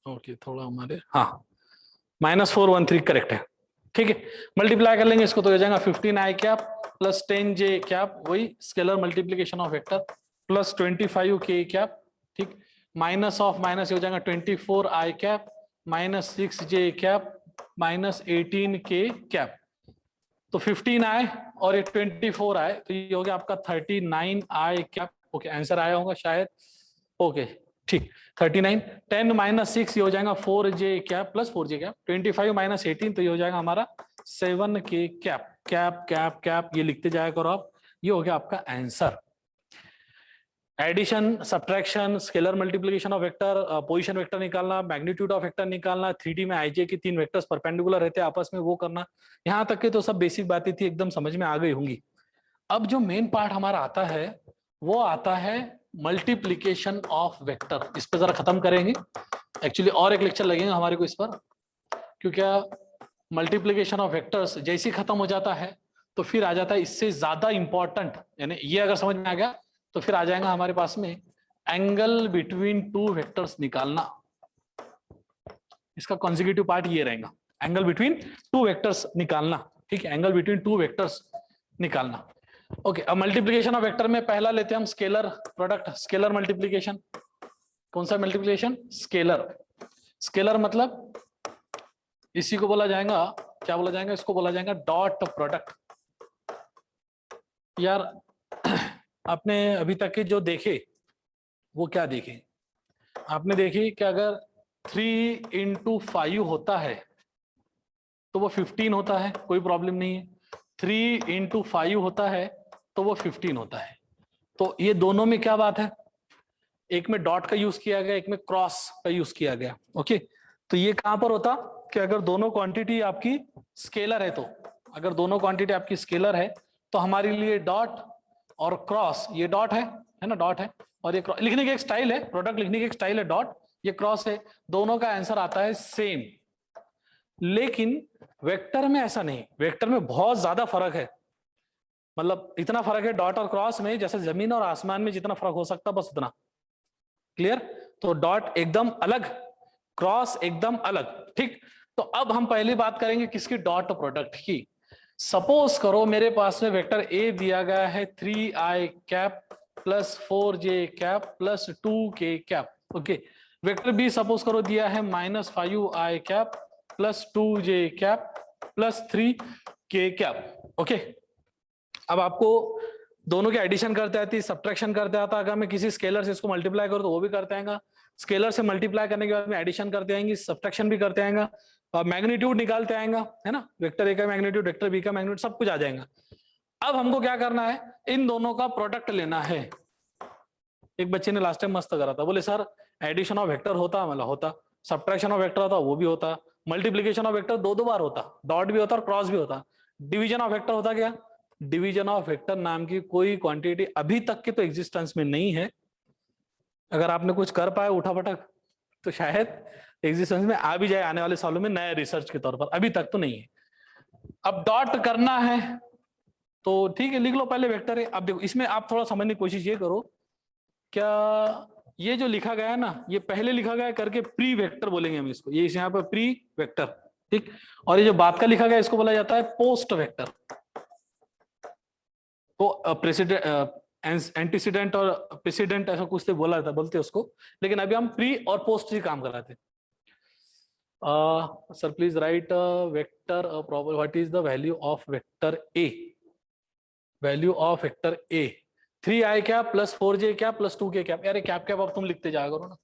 ओके थोड़ा हमारे, हाँ -4 1 3 करेक्ट है, ठीक है। मल्टीप्लाई कर लेंगे इसको तो हो जाएगा 15i cap plus 10j cap, वही scalar multiplication of vector, plus 25k cap, ठीक, माइनस ऑफ माइनस हो जाएगा 24i cap -6j cap -18k cap, तो 15i और ये 24i, तो ये हो गया आपका 39i कैप। ओके आंसर आया होगा शायद, ओके ठीक 39, 10 - 6 ये हो जाएगा 4j cap plus 4j cap, 25 - 18 तो ये हो जाएगा हमारा 7k cap. Cap cap cap, ये लिखते जाया करो आप। ये हो गया आपका answer. Addition, subtraction, scalar multiplication of vector, position vector निकालना, मैग्नीट्यूड ऑफ वेक्टर निकालना, 3D में आईजे की 3 वेक्टर्स परपेंडिकुलर रहते हैं आपस में, वो करना। यहां तक के तो सब बेसिक बातें थी, एकदम समझ में आ गई होंगी। अब जो मेन पार्ट हमारा आता है वो आता है मल्टीप्लिकेशन ऑफ वेक्टर। इस पर जरा खत्म करेंगे। एक्चुअली और एक लेक्चर लगेगा हमारे को इस पर, क्योंकि मल्टीप्लिकेशन ऑफ वेक्टर्स जैसे ही खत्म हो जाता है तो फिर आ जाता है इससे ज्यादा इंपॉर्टेंट, यानी ये अगर समझ में आ गया तो फिर आ जाएगा हमारे पास में एंगल बिटवीन टू वेक्टर्स निकालना। इसका कॉन्जिक्यूटिव पार्ट ये रहेगा, एंगल बिटवीन टू वेक्टर्स निकालना। ठीक है, एंगल बिटवीन टू वेक्टर्स निकालना। ओके, अब मल्टीप्लिकेशन ऑफ वेक्टर में पहला लेते हैं हम स्केलर प्रोडक्ट, स्केलर मल्टीप्लिकेशन। कौन सा मल्टीप्लिकेशन? स्केलर। स्केलर मतलब इसी को बोला जाएगा, क्या बोला जाएगा? इसको बोला जाएगा डॉट प्रोडक्ट। यार आपने अभी तक के जो देखे वो क्या देखे? आपने देखी कि अगर 3 into 5 होता है तो वो 15 होता है, कोई प्रॉब्लम नहीं है। 3 into 5 होता है तो वो 15 होता है। तो ये दोनों में क्या बात है? एक में डॉट का यूज किया गया, एक में क्रॉस का यूज किया गया। ओके, तो ये कहां पर होता कि अगर दोनों क्वांटिटी आपकी स्केलर है, तो अगर दोनों क्वांटिटी आपकी स्केलर है तो हमारे लिए डॉट और क्रॉस, ये डॉट है ना, डॉट है, और ये लिखने की एक स्टाइल है, प्रोडक्ट लिखने की एक स्टाइल है, डॉट, ये क्रॉस है, दोनों का आंसर आता है सेम। लेकिन वेक्टर में ऐसा नहीं, वेक्टर में बहुत ज्यादा फर्क है। मतलब इतना फर्क है डॉट और क्रॉस में, जैसे जमीन और आसमान में जितना फर्क हो सकता बस उतना। क्लियर? तो डॉट एकदम अलग, क्रॉस एकदम अलग। ठीक, तो अब हम पहली बात करेंगे किसकी? डॉट प्रोडक्ट की। सपोज करो मेरे पास में वेक्टर ए दिया गया है 3i cap plus 4j cap plus 2k cap. Okay, vector B suppose करो दिया है -5i cap plus 2j cap plus 3k cap. Okay, अब आपको दोनों के एडिशन करते आती है, सब्ट्रैक्शन करते आता। अगर मैं किसी स्केलर से इसको मल्टीप्लाई करूं तो वो भी करते आएगा। स्केलर से मल्टीप्लाई करने के बाद में एडिशन करते आएंगे, सब्ट्रैक्शन भी करते आएगा, और मैग्नीट्यूड निकालते आएगा, है ना, वेक्टर ए का मैग्नीट्यूड, वेक्टर बी का मैग्नीट्यूड, सब कुछ आ जाएगा। अब हमको क्या करना है? इन दोनों का प्रोडक्ट लेना है। एक बच्चे ने लास्ट टाइम मस्त करा था, बोले सर एडिशन ऑफ वेक्टर होता, मतलब होता, सब्ट्रैक्शन ऑफ वेक्टर होता, वो भी होता, मल्टीप्लीकेशन ऑफ वेक्टर दो बार होता, डॉट भी होता और क्रॉस भी होता, डिवीजन ऑफ वेक्टर होता क्या? डिवीजन ऑफ वेक्टर नाम की कोई क्वांटिटी अभी तक के तो एग्जिस्टेंस में नहीं है। अगर आपने कुछ कर पाए उठापटक तो शायद एग्जिस्टेंस में आ भी जाए आने वाले सालों में, नए रिसर्च के तौर पर, अभी तक तो नहीं है। अब डॉट करना है तो ठीक है, लिख लो पहले वेक्टर है। अब देखो इसमें आप थोड़ा समझने की कोशिश ये करो, क्या ये जो लिखा गया है ना, ये पहले लिखा गया है करके प्री वेक्टर बोलेंगे हम इसको, ये यहाँ पर प्री वेक्टर। ठीक, और ये जो बाद का लिखा गया इसको बोला जाता है पोस्ट वेक्टर। तो प्रेसिडेंट, एंटीसीडेंट और प्रेसिडेंट ऐसा कुछ तो बोला था, बोलते उसको, लेकिन अभी हम प्री और पोस्ट ही काम कराते। Sir please right vector problem, what is the value of vector A? Value of vector A 3i cap plus 4j cap plus 2k cap. यार कैप कैप अब तुम लिखते जाया करो ना।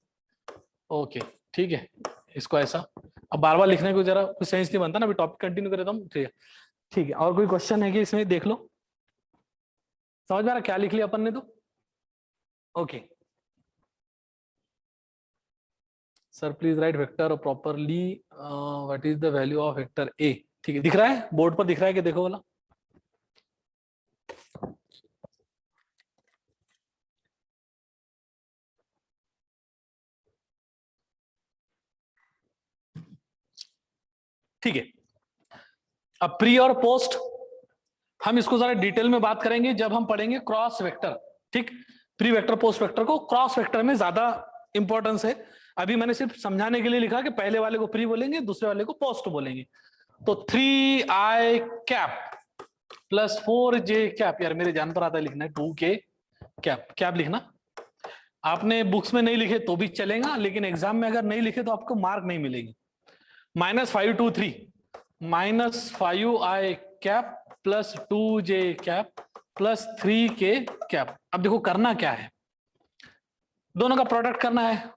ओके ठीक है, इसको ऐसा अब बार बार लिखने को जरा कुछ सेंस नहीं बनता ना। अभी टॉपिक कंटिन्यू करें तो हम, ठीक है ठीक है। और कोई क्वेश्चन है कि इसमें? देख लो, समझ में आ रहा क्या लिख लिया अपन ने? तो okay, sir please right vector properly, what is the value of vector ए? ठीक है, दिख रहा है बोर्ड पर, दिख रहा है कि देखो वाला? ठीक है, अब प्री और पोस्ट हम इसको जरा डिटेल में बात करेंगे जब हम पढ़ेंगे क्रॉस वेक्टर। ठीक, प्री वेक्टर पोस्ट वेक्टर को क्रॉस वेक्टर में ज्यादा इंपॉर्टेंस है। अभी मैंने सिर्फ समझाने के लिए लिखा कि पहले वाले को प्री बोलेंगे, दूसरे वाले को पोस्ट बोलेंगे। तो 3i cap plus 4j cap, यार मेरे जान पर आता है लिखना है 2k कैप। कैप लिखना आपने बुक्स में नहीं लिखे तो भी चलेगा, लेकिन एग्जाम में अगर नहीं लिखे तो आपको मार्क नहीं मिलेगी। -5 2 3 -5i cap plus 2j cap plus 3k cap. अब देखो करना क्या है, दोनों का प्रोडक्ट करना है।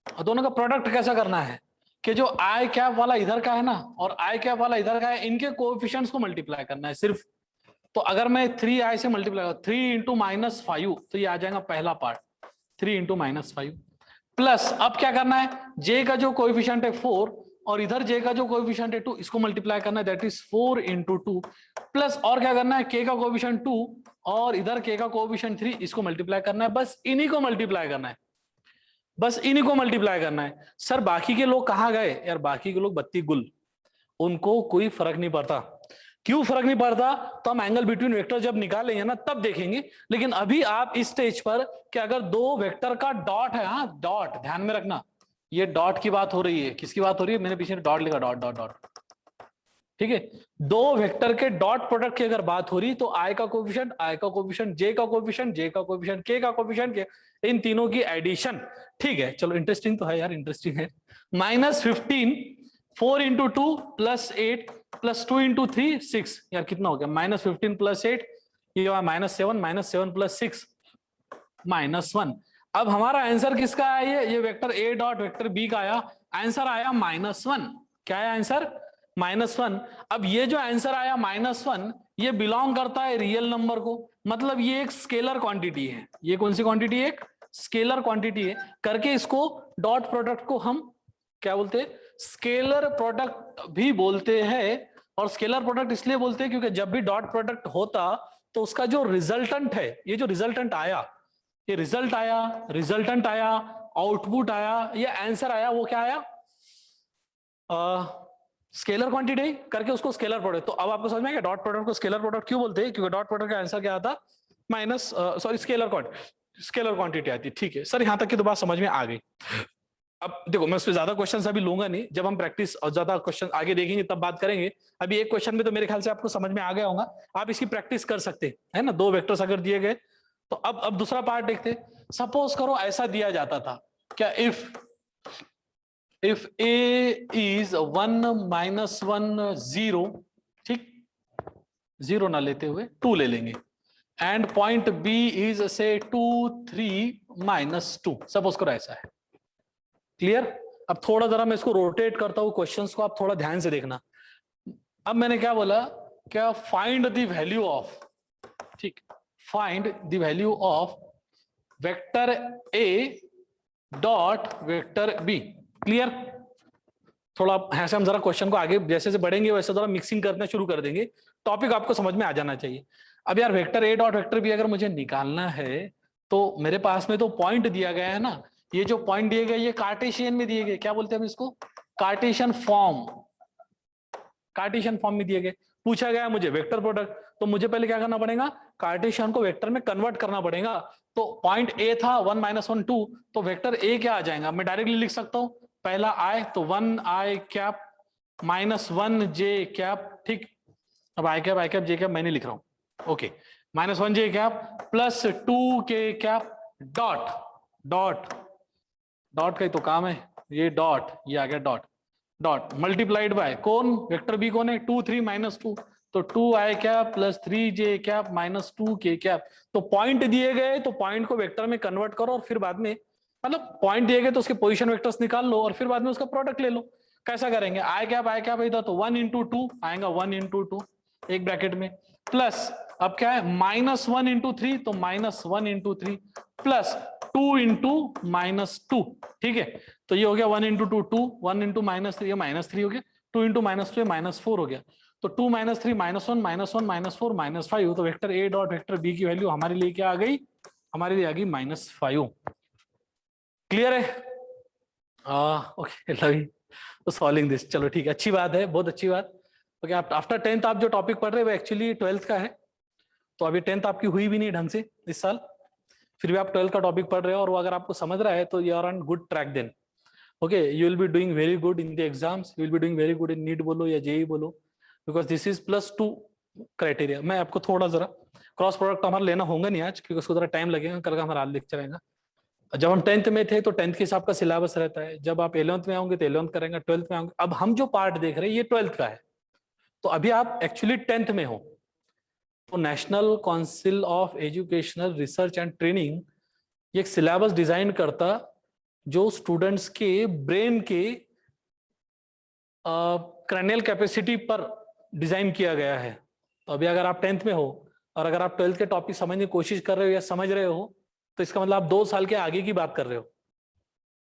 और दोनों का प्रोडक्ट कैसा करना है? कि जो आई कैप वाला इधर का है ना और आई कैप वाला इधर का है, इनके कोएफिशिएंट्स को मल्टीप्लाई करना है सिर्फ। तो अगर मैं 3i से मल्टीप्लाई 3 इंटू -5, तो ये आ जाएगा पहला पार्ट 3 इंटू -5 प्लस अब क्या करना है, j का जो कोएफिशिएंट है 4 और इधर j का जो कोएफिशिएंट है 2, इसको मल्टीप्लाई करना है, दैट इज 4 इंटू 2 प्लस और क्या करना है, k का कोएफिशिएंट 2 और इधर k का कोएफिशिएंट 3, इसको मल्टीप्लाई करना है। बस इन्हीं को मल्टीप्लाई करना है, बस इन्हीं को मल्टीप्लाई करना है। सर बाकी के लोग कहाँ गए यार, बाकी के लोग बत्ती गुल, उनको कोई फर्क नहीं पड़ता। क्यों फर्क नहीं पड़ता, तो हम एंगल बिटवीन वेक्टर जब निकालेंगे ना तब देखेंगे। लेकिन अभी आप इस स्टेज पर कि अगर दो वेक्टर का डॉट है, हाँ डॉट ध्यान में रखना, ये डॉट की बात हो रही है। किसकी बात हो रही है, मैंने पीछे डॉट लिखा, डॉट डॉट डॉट, ठीक है। दो वेक्टर के डॉट प्रोडक्ट की अगर बात हो रही तो आई का कोएफिशिएंट, आई का कोएफिशिएंट, जे का कोएफिशिएंट, जे का कोएफिशिएंट, के का कोएफिशिएंट, इन तीनों की एडिशन। ठीक है, चलो इंटरेस्टिंग तो है यार, इंटरेस्टिंग है। -15 4 इंटू 2 प्लस 8 प्लस 2 इंटू 3 6, यार कितना हो गया, -15 प्लस 8, ये -7, -7 प्लस 6 -1। अब हमारा आंसर किसका आया, ये vector A dot vector B का आया, आंसर आया -1। क्या है आंसर, -1। अब ये जो आंसर आया -1, ये बिलोंग करता है रियल नंबर को, मतलब ये एक स्केलर क्वांटिटी है। ये कौन सी क्वांटिटी है, एक स्केलर क्वांटिटी है। करके इसको डॉट प्रोडक्ट को हम क्या बोलते हैं, स्केलर प्रोडक्ट भी बोलते हैं। और स्केलर प्रोडक्ट इसलिए बोलते हैं क्योंकि जब भी डॉट प्रोडक्ट होता तो उसका जो रिजल्टेंट है, ये जो रिजल्टेंट आया, ये रिजल्ट आया, रिजल्टेंट आया, आउटपुट आया, ये आंसर आया, वो क्या आया, स्केलर क्वांटिटी करके उसको स्केलर प्रोडक्ट। तो अब आपको समझ में आया डॉट प्रोडक्ट को स्केलर प्रोडक्ट क्यों बोलते हैं, क्योंकि डॉट प्रोडक्ट का आंसर क्या आता, स्केलर क्वांटिटी आती। ठीक है सर, यहां तक की तो बात समझ में आ गई। अब देखो मैं उससे ज्यादा क्वेश्चन अभी लूंगा नहीं, जब हम प्रैक्टिस और ज्यादा क्वेश्चन आगे देखेंगे तब बात करेंगे। अभी एक क्वेश्चन में तो मेरे ख्याल से आपको समझ में आ गया होगा, आप इसकी प्रैक्टिस कर सकते हैं ना, दो वेक्टर्स अगर दिए गए तो। अब दूसरा पार्ट देखते। सपोज करो ऐसा दिया जाता था क्या, इफ a is 1 -1 0, ठीक, 0 ना लेते हुए 2 ले लेंगे, एंड पॉइंट b इज से 2 3 -2, सपोज करो ऐसा है। क्लियर। अब थोड़ा जरा मैं इसको रोटेट करता हूं क्वेश्चंस को, आप थोड़ा ध्यान से देखना। अब मैंने क्या बोला, क्या फाइंड द वैल्यू ऑफ, ठीक, find the value of vector a dot vector b। Clear. थोड़ा ऐसे हम जरा क्वेश्चन को आगे जैसे से बढ़ेंगे वैसे जरा मिक्सिंग करना शुरू कर देंगे, टॉपिक आपको समझ में आ जाना चाहिए। अब यार vector a dot vector b अगर मुझे निकालना है तो मेरे पास में तो पॉइंट दिया गया है ना, ये जो पॉइंट दिए गए ये कार्टेशियन में दिए गए, क्या बोलते हैं हम इसको, कार्टेशियन फॉर्म, कार्टेशियन फॉर्म में दिए गए। पूछा गया मुझे वेक्टर प्रोडक्ट, तो मुझे पहले क्या करना पड़ेगा, कार्टेशियन को वेक्टर में कन्वर्ट करना पड़ेगा। तो पॉइंट ए था 1 -1 2, तो वेक्टर ए क्या आ जाएगा, मैं डायरेक्टली लिख सकता हूं, पहला आई तो 1i कैप -1 j कैप, ठीक। अब आई कैप जे कैप मैंने लिख रहा हूं, okay, -1 j cap plus 2k cap dot dot dot का ही तो काम है, ये डॉट, ये आ गया डॉट डॉट मल्टीप्लाइड बाय कौन, वेक्टर बी कौन है 2 3 -2, तो 2i cap plus 3j cap -2k cap. तो पॉइंट दिए गए तो पॉइंट को वेक्टर में कन्वर्ट करो और फिर बाद में, मतलब पॉइंट दिए गए तो उसके पोजीशन वेक्टर्स निकाल लो और फिर बाद में उसका प्रोडक्ट ले लो। कैसा करेंगे, आई कैप इधर तो 1 इंटू 2 आएगा, 1 इंटू 2 एक ब्रैकेट में, प्लस अब क्या है -1 इंटू 3, तो -1 इंटू 3 प्लस 2 इंटू -2, ठीक है। तो ये हो गया 1 इंटू 2 2, 1 इंटू -3 ये -3 हो गया, 2 इंटू -2 -4 हो गया। तो 2 -3 -1 -1 -4 -5, तो vector a dot vector b की वैल्यू हमारे लिए क्या आ गई, हमारे लिए आ गई -5। क्लियर है, ओके लवी तो सॉल्विंग दिस, चलो ठीक है, अच्छी बात है, बहुत अच्छी बात। ओके, आफ्टर 10th आप जो टॉपिक पढ़ रहे हैं वो एक्चुअली 12th का है, तो अभी 10th आपकी हुई भी नहीं ढंग से इस साल, फिर भी आप 12th का टॉपिक पढ़ रहे हो और वो अगर आपको समझ रहा है तो you are on good track then. Okay, you will be doing very good in the exams, you will be doing very good in NEET बोलो या जेई बोलो, बिकॉज दिस इज +2 क्राइटेरिया। मैं आपको थोड़ा जरा क्रॉस प्रोडक्ट हमारा लेना होगा नहीं आज, क्योंकि उसको जरा टाइम लगेगा, कल का हमारा लेक्चर आएगा। जब हम 10th में थे तो 10th के हिसाब का सिलेबस रहता है, जब आप 11th में आओगे तो 11th करेंगे, 12th में आओगे। अब हम जो पार्ट देख रहे हैं ये 12th का है, तो अभी आप एक्चुअली 10th में हो। तो national council of educational research and training ये एक सिलेबस डिजाइन करता जो स्टूडेंट्स के ब्रेन के क्रैनियल कैपेसिटी पर डिजाइन किया गया है। तो अभी अगर आप 10th में हो और अगर आप 12th के टॉपिक समझने की कोशिश कर रहे हो या समझ रहे हो, तो इसका मतलब आप 2 साल के आगे की बात कर रहे हो।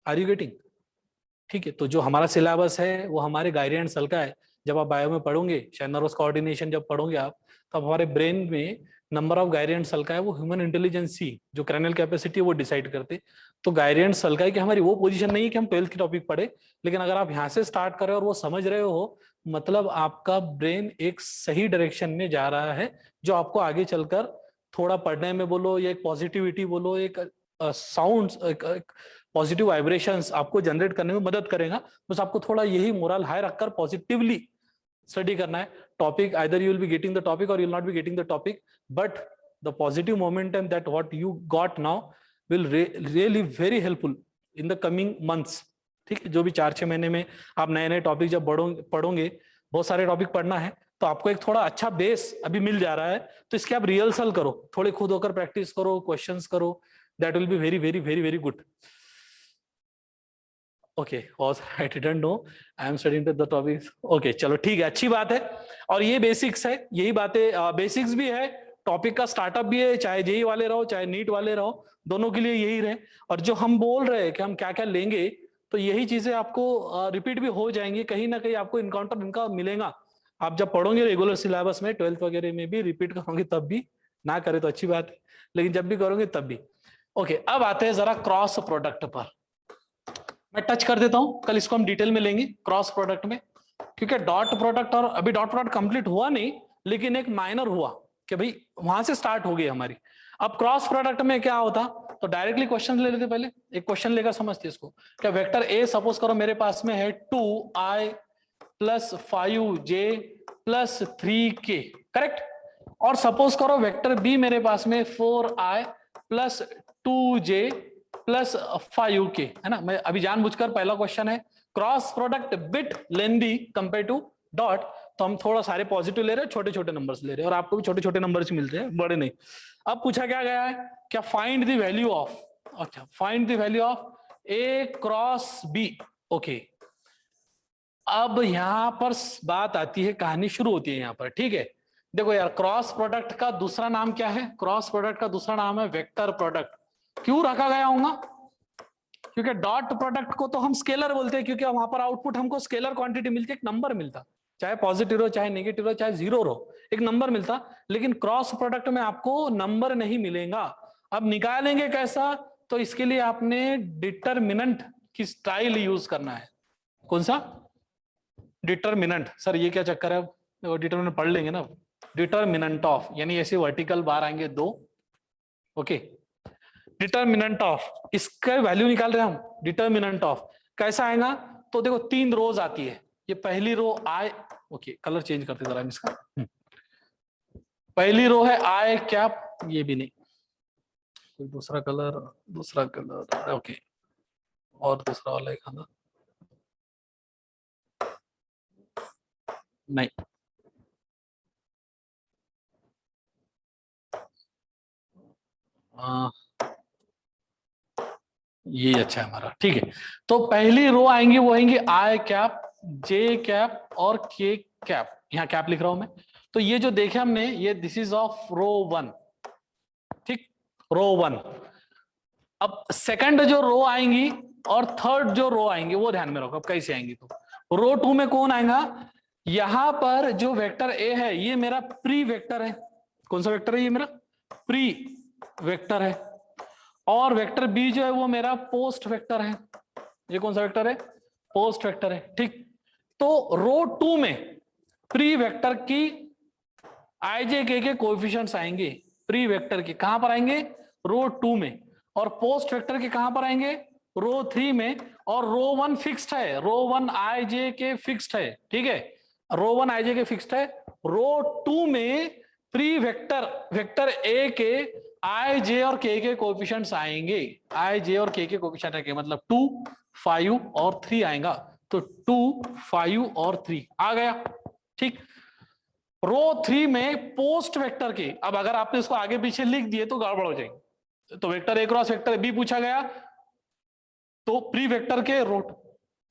Are you getting? ठीक है, तो जो हमारा सिलेबस है वो हमारे गाइडेंस सेल का है। जब आप बायो में पढ़ोगे, शायद नर्वस कोऑर्डिनेशन जब पढ़ोगे आप, तो हमारे ब्रेन में नंबर ऑफ गाइडेंस सेल का है, वो ह्यूमन इंटेलिजेंस ही जो क्रैनियल कैपेसिटी वो डिसाइड करते। तो गाइडेंस सेल का है कि हमारी वो पोजीशन नहीं है कि हम 12th की टॉपिक पढ़े, लेकिन अगर आप यहाँ से स्टार्ट कर रहे हो और वो समझ रहे हो, मतलब आपका ब्रेन एक सही डायरेक्शन में जा रहा है, जो आपको आगे चलकर थोड़ा पढ़ने में बोलो या एक पॉजिटिविटी बोलो, एक साउंड, पॉजिटिव वाइब्रेशंस आपको जनरेट करने में मदद करेगा। बस आपको थोड़ा यही मोरल हाई रखकर पॉजिटिवली स्टडी करना है। Topic either you will be getting the topic और you will not be getting the topic, but the positive momentum that what you got now will really very helpful in the coming months. ठीक है, जो भी 4-6 महीने में आप नए नए टॉपिक जब पढ़ोगे, बहुत सारे टॉपिक पढ़ना है, तो आपको एक थोड़ा अच्छा बेस अभी मिल जा रहा है। तो इसके आप रिहर्सल करो, थोड़े खुद होकर प्रैक्टिस करो, क्वेश्चंस करो, that will be very very very very good. Okay, I didn't know I am studying the topics. Okay, चलो ठीक है, अच्छी बात है। और ये बेसिक्स है, यही बातें बेसिक्स भी है, टॉपिक का स्टार्टअप भी है, चाहे जेई वाले रहो चाहे नीट वाले रहो, दोनों के लिए यही रहे। और जो हम बोल रहे हैं कि हम क्या क्या लेंगे, तो यही चीजें आपको रिपीट भी हो जाएंगी, कहीं ना कहीं आपको इनकाउंटर इनका मिलेगा। आप जब पढ़ोगे रेगुलर सिलेबस में 12th वगैरह में भी रिपीट करोगे तब भी, ना करे तो अच्छी बात है, लेकिन जब भी करोगे तब भी। ओके, अब आते हैं जरा क्रॉस प्रोडक्ट पर। मैं टच कर देता हूं, कल इसको हम डिटेल में लेंगे क्रॉस प्रोडक्ट में, क्योंकि डॉट प्रोडक्ट और अभी डॉट प्रोडक्ट कंप्लीट हुआ नहीं, लेकिन एक माइनर हुआ कि भाई वहां से स्टार्ट हो गई हमारी। अब क्रॉस प्रोडक्ट में क्या होता, तो डायरेक्टली क्वेश्चन ले लेते, पहले एक क्वेश्चन लेकर समझते इसको। क्या वेक्टर ए सपोज करो मेरे पास में है 2i + 5j + 3k, करेक्ट। और सपोज करो वेक्टर बी मेरे पास में 4i + 2j + 5k, है ना। मैं अभी जानबूझकर पहला क्वेश्चन है cross product bit lengthy compare to dot, तो हम थोड़ा सारे पॉजिटिव ले रहे हैं, छोटे छोटे नंबर्स ले रहे हैं, और आपको भी छोटे छोटे नंबर्स मिलते हैं, बड़े नहीं। अब पूछा क्या गया है, क्या फाइंड द वैल्यू ऑफ, अच्छा find the value of A cross B. Okay, अब यहां पर बात आती है, कहानी शुरू होती है यहां पर, ठीक है। देखो यार, क्रॉस प्रोडक्ट का दूसरा नाम क्या है, क्रॉस प्रोडक्ट का दूसरा नाम है वेक्टर प्रोडक्ट। क्यों रखा गया होगा, क्योंकि डॉट प्रोडक्ट को तो हम स्केलर बोलते हैं, क्योंकि वहां पर आउटपुट हमको स्केलर क्वांटिटी मिलती है, एक नंबर मिलता, चाहे पॉजिटिव हो चाहे नेगेटिव हो चाहे जीरो हो, एक नंबर मिलता। लेकिन क्रॉस प्रोडक्ट में आपको नंबर नहीं मिलेगा। अब निकालेंगे कैसा, तो इसके लिए आपने डिटरमिनेंट की स्टाइल यूज करना है। कौन सा डिटरमिनेंट, सर ये क्या चक्कर है, अब डिटरमिनेंट पढ़ लेंगे ना। डिटरमिनेंट ऑफ यानी ऐसे वर्टिकल बार आएंगे 2, ओके। डिटरमिनेंट ऑफ, इसका वैल्यू निकाल रहे हैं हम, डिटरमिनेंट ऑफ कैसा आएगा, तो देखो 3 रोज आती है। ये पहली रो आई, ओके कलर चेंज करते जरा इसका, पहली रो है आई कैप, ये भी नहीं, कोई दूसरा कलर, ओके, और दूसरा वाला एक आना, नहीं ये अच्छा है हमारा, ठीक है। तो पहली रो आएंगी वो आएंगी आई कैप, जे कैप और के कैप, यहाँ कैप लिख रहा हूं मैं। तो ये जो देखे हमने, ये दिस इज ऑफ रो 1, ठीक, रो 1। अब सेकंड जो रो आएंगी और थर्ड जो रो आएंगी वो ध्यान में रखो, अब कैसे आएंगी। तो रो 2 में कौन आएगा, यहां पर जो वेक्टर ए है ये मेरा प्री वेक्टर है। कौन सा वेक्टर है, ये मेरा प्री वेक्टर है। और वेक्टर बी जो है वो मेरा पोस्ट वेक्टर है। ये कौन सा वेक्टर है, पोस्ट वेक्टर है, ठीक। तो रो 2 में प्री वेक्टर की आईजे के कोएफिशिएंट्स आएंगे, प्री वेक्टर के कहां पर आएंगे, रो 2 में। और पोस्ट वेक्टर के कहां पर आएंगे, रो 3 में। और रो 1 फिक्स्ड है, रो 1 आईजे के फिक्स्ड है, ठीक है, रो 1 आईजे के फिक्स्ड है। रो 2 में प्री वेक्टर वेक्टर ए के आई जे और के कोएफिशिएंट्स आएंगे, आई जे और के कोएफिशिएंट आएंगे, मतलब 2, 5 और 3 आएगा। तो 2, 5 और 3 आ गया, ठीक। रो 3 में पोस्ट वेक्टर के, अब अगर आपने इसको आगे पीछे लिख दिए तो गड़बड़ हो जाएगी। तो vector A cross vector B पूछा गया, तो प्री वेक्टर के रो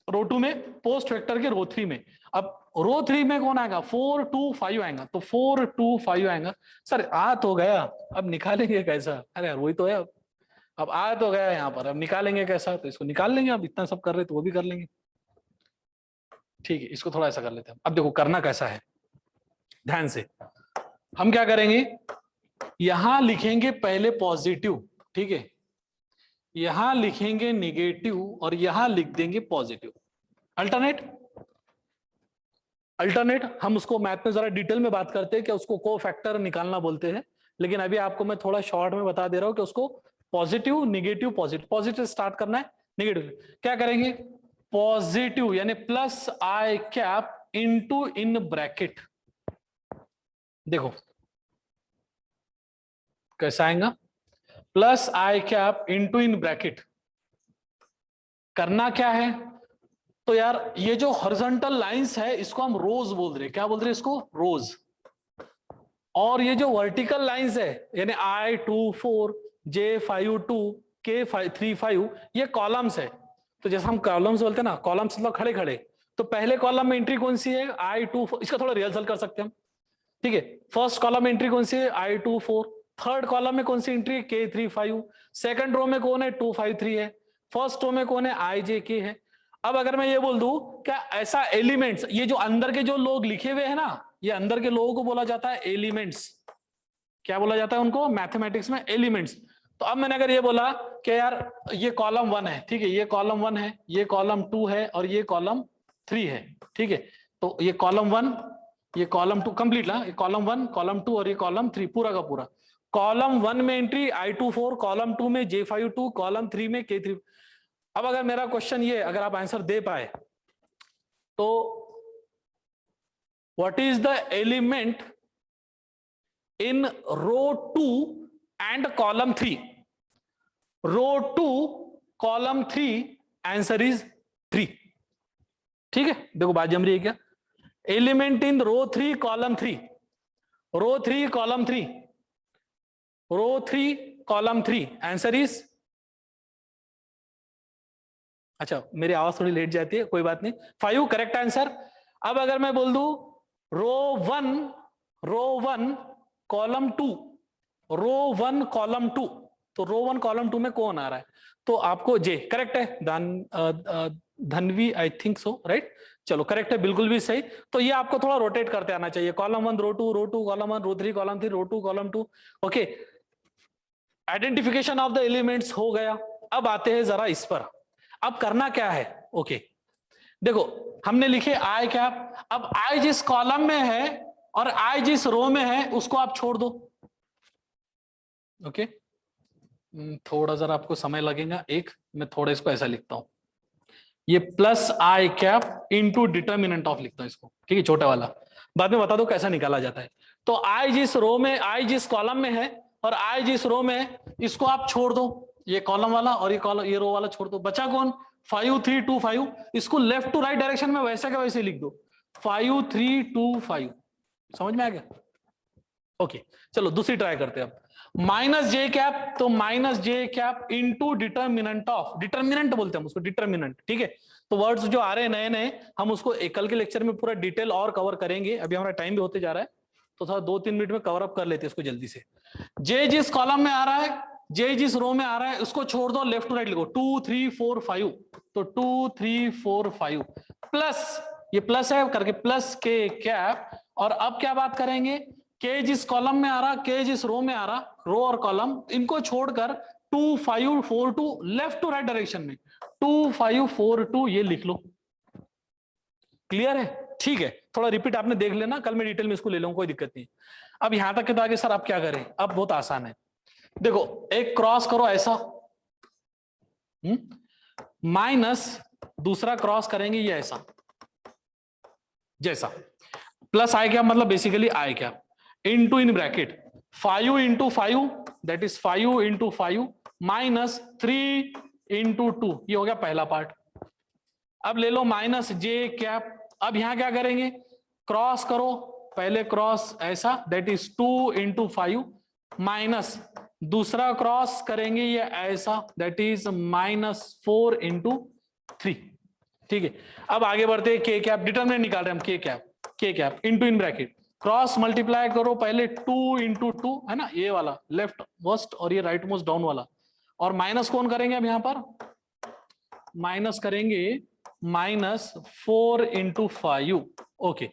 रो 2 में, पोस्ट वेक्टर के रो 3 में। अब रो 3 में कौन आएगा, 4 2 5 आएगा, तो 4 2 5 आएगा। सर आ तो गया, अब निकालेंगे कैसा? अरे यार वही तो है, अब आ तो गया यहाँ पर, अब निकालेंगे कैसा? तो इसको निकाल लेंगे, अब इतना सब कर रहे तो वो भी कर लेंगे। ठीक है, इसको थोड़ा ऐसा कर लेते हैं। अब देखो करना कैसा है, ध्यान से। हम क्या करेंगे, यहां लिखेंगे पहले पॉजिटिव, ठीक है, यहां लिखेंगे निगेटिव और यहां लिख देंगे पॉजिटिव। अल्टरनेट, अल्टरनेट हम उसको मैथ में जरा डिटेल में बात करते हैं कि उसको को फैक्टर निकालना बोलते हैं, लेकिन अभी आपको मैं थोड़ा शॉर्ट में बता दे रहा हूं कि उसको positive negative positive, positive start करना है, निगेटिव क्या करेंगे, पॉजिटिव यानी plus I cap into in bracket. देखो कैसा आएगा, plus I cap into in bracket. करना क्या है, तो यार ये जो हॉरिजॉन्टल लाइंस है इसको हम रोज बोल रहे हैं, क्या बोल रहे हैं इसको, रोज। और ये जो वर्टिकल लाइंस है यानी I24 J52 K35 ये कॉलम्स है। तो जैसे हम कॉलम्स बोलते हैं ना, कॉलम्स मतलब खड़े खड़े, तो पहले कॉलम में एंट्री कौन सी है, I24, इसका थोड़ा रिहर्सल कर सकते हैं हम, ठीक है। फर्स्ट कॉलम में एंट्री कौन सी है, I24। थर्ड कॉलम में कौन सी एंट्री है, K35। सेकंड रो में कौन है, 253 है। फर्स्ट रो में कौन है, IJK है। अब अगर मैं ये बोल दूं क्या ऐसा एलिमेंट्स, ये जो अंदर के जो लोग लिखे हुए हैं ना, ये अंदर के लोगों को बोला जाता है एलिमेंट्स। क्या बोला जाता है उनको मैथमेटिक्स में, एलिमेंट्स। तो अब मैंने अगर ये बोला कि यार ये कॉलम 1 है, ठीक है, ये कॉलम 1 है, ये कॉलम 2 है और ये कॉलम 3 है, ठीक है। तो ये कॉलम 1, ये कॉलम 2 कंप्लीट ना, ये कॉलम 1 कॉलम 2 और ये कॉलम 3 पूरा का पूरा। कॉलम 1 में एंट्री I24, कॉलम 2 में J52, कॉलम 3 में K3। अब अगर मेरा क्वेश्चन ये अगर आप आंसर दे पाए तो what is the element in row 2 and column 3, row 2 column 3, answer is 3। ठीक है, देखो बात जम रही है क्या, element in row 3 column 3, row 3 column 3, row 3 column 3, answer is, अच्छा मेरी आवाज थोड़ी लेट जाती है, कोई बात नहीं, 5 करेक्ट आंसर। अब अगर मैं बोल दूं रो 1 कॉलम 2, रो 1 कॉलम 2, तो रो 1 कॉलम 2 में कौन आ रहा है, तो आपको जे करेक्ट है, Dhanvi I think so, right, चलो करेक्ट है, बिल्कुल भी सही। तो ये आपको थोड़ा रोटेट करते आना चाहिए, column 1 row 2 column 1, row 3 column 3, row 2 column 2। Okay, identification of the elements हो गया। अब आते हैं जरा इस पर, अब करना क्या है, ओके देखो हमने लिखे आई कैप, अब आई जिस कॉलम में है और आई जिस रो में है उसको आप छोड़ दो, ओके। थोड़ा जरा आपको समय लगेगा, एक मैं थोड़ा इसको ऐसा लिखता हूं, ये plus I cap into determinant of लिखता हूं इसको, ठीक है, छोटा वाला, बाद में बता दो कैसा निकाला जाता है। तो आई जिस रो में, आई जिस कॉलम में है और आई जिस रो में है इसको आप छोड़ दो, ये कॉलम वाला और ये कॉलम, ये रो वाला छोड़ दो, बचा कौन, 5 3 2 5। इसको लेफ्ट टू राइट डायरेक्शन में वैसे का वैसे लिख दो, 5 3 2 5। समझ में आ गया, ओके चलो दूसरी ट्राई करते हैं अब, माइनस जे कैप, तो minus J cap into determinant of, determinant बोलते हैं हम उसको, डिटर्मिनेंट, ठीक है। तो वर्ड्स जो आ रहे हैं नए नए हम उसको कल के लेक्चर में पूरा डिटेल और कवर करेंगे, अभी हमारा टाइम भी होते जा रहा है तो थोड़ा 2-3 मिनट में कवर अप कर लेते हैं इसको जल्दी से। जे जिस कॉलम में आ रहा है, जे जिस रो में आ रहा है उसको छोड़ दो, लेफ्ट टू राइट लिखो, 2 3 4 5, तो 2 3 4 5 प्लस, ये प्लस है करके प्लस के कैप, और अब क्या बात करेंगे, के जिस कॉलम में आ रहा, के जिस रो में आ रहा, रो और कॉलम इनको छोड़कर 2 5 4 2 लेफ्ट टू राइट डायरेक्शन में 2 5 4 2 ये लिख लो। क्लियर है, ठीक है, थोड़ा रिपीट आपने देख लेना, कल मैं डिटेल में इसको ले लूंगा, कोई दिक्कत नहीं। अब यहां तक के तो आगे सर आप क्या करें, अब बहुत आसान है, देखो एक क्रॉस करो ऐसा, माइनस दूसरा क्रॉस करेंगे ये ऐसा, जैसा प्लस आई क्या मतलब बेसिकली आई क्या, into in bracket 5 into 5 that is 5 into 5 minus 3 into 2, ये हो गया पहला पार्ट। अब ले लो माइनस जे कैप, अब यहां क्या करेंगे, क्रॉस करो, पहले क्रॉस ऐसा दैट इज 2 इंटू 5 माइनस दूसरा क्रॉस करेंगे ये ऐसा दैट इज माइनस 4 इंटू 3। ठीक है, अब आगे बढ़ते हैं, के कैप डिटरमिनेंट निकाल रहे हैं हम, के cap into in bracket cross multiply करो पहले 2 इंटू 2 है ना, ये वाला लेफ्ट मोस्ट और ये राइट मोस्ट डाउन वाला, और माइनस कौन करेंगे अब यहां पर, माइनस करेंगे -4 इंटू 5। ओके,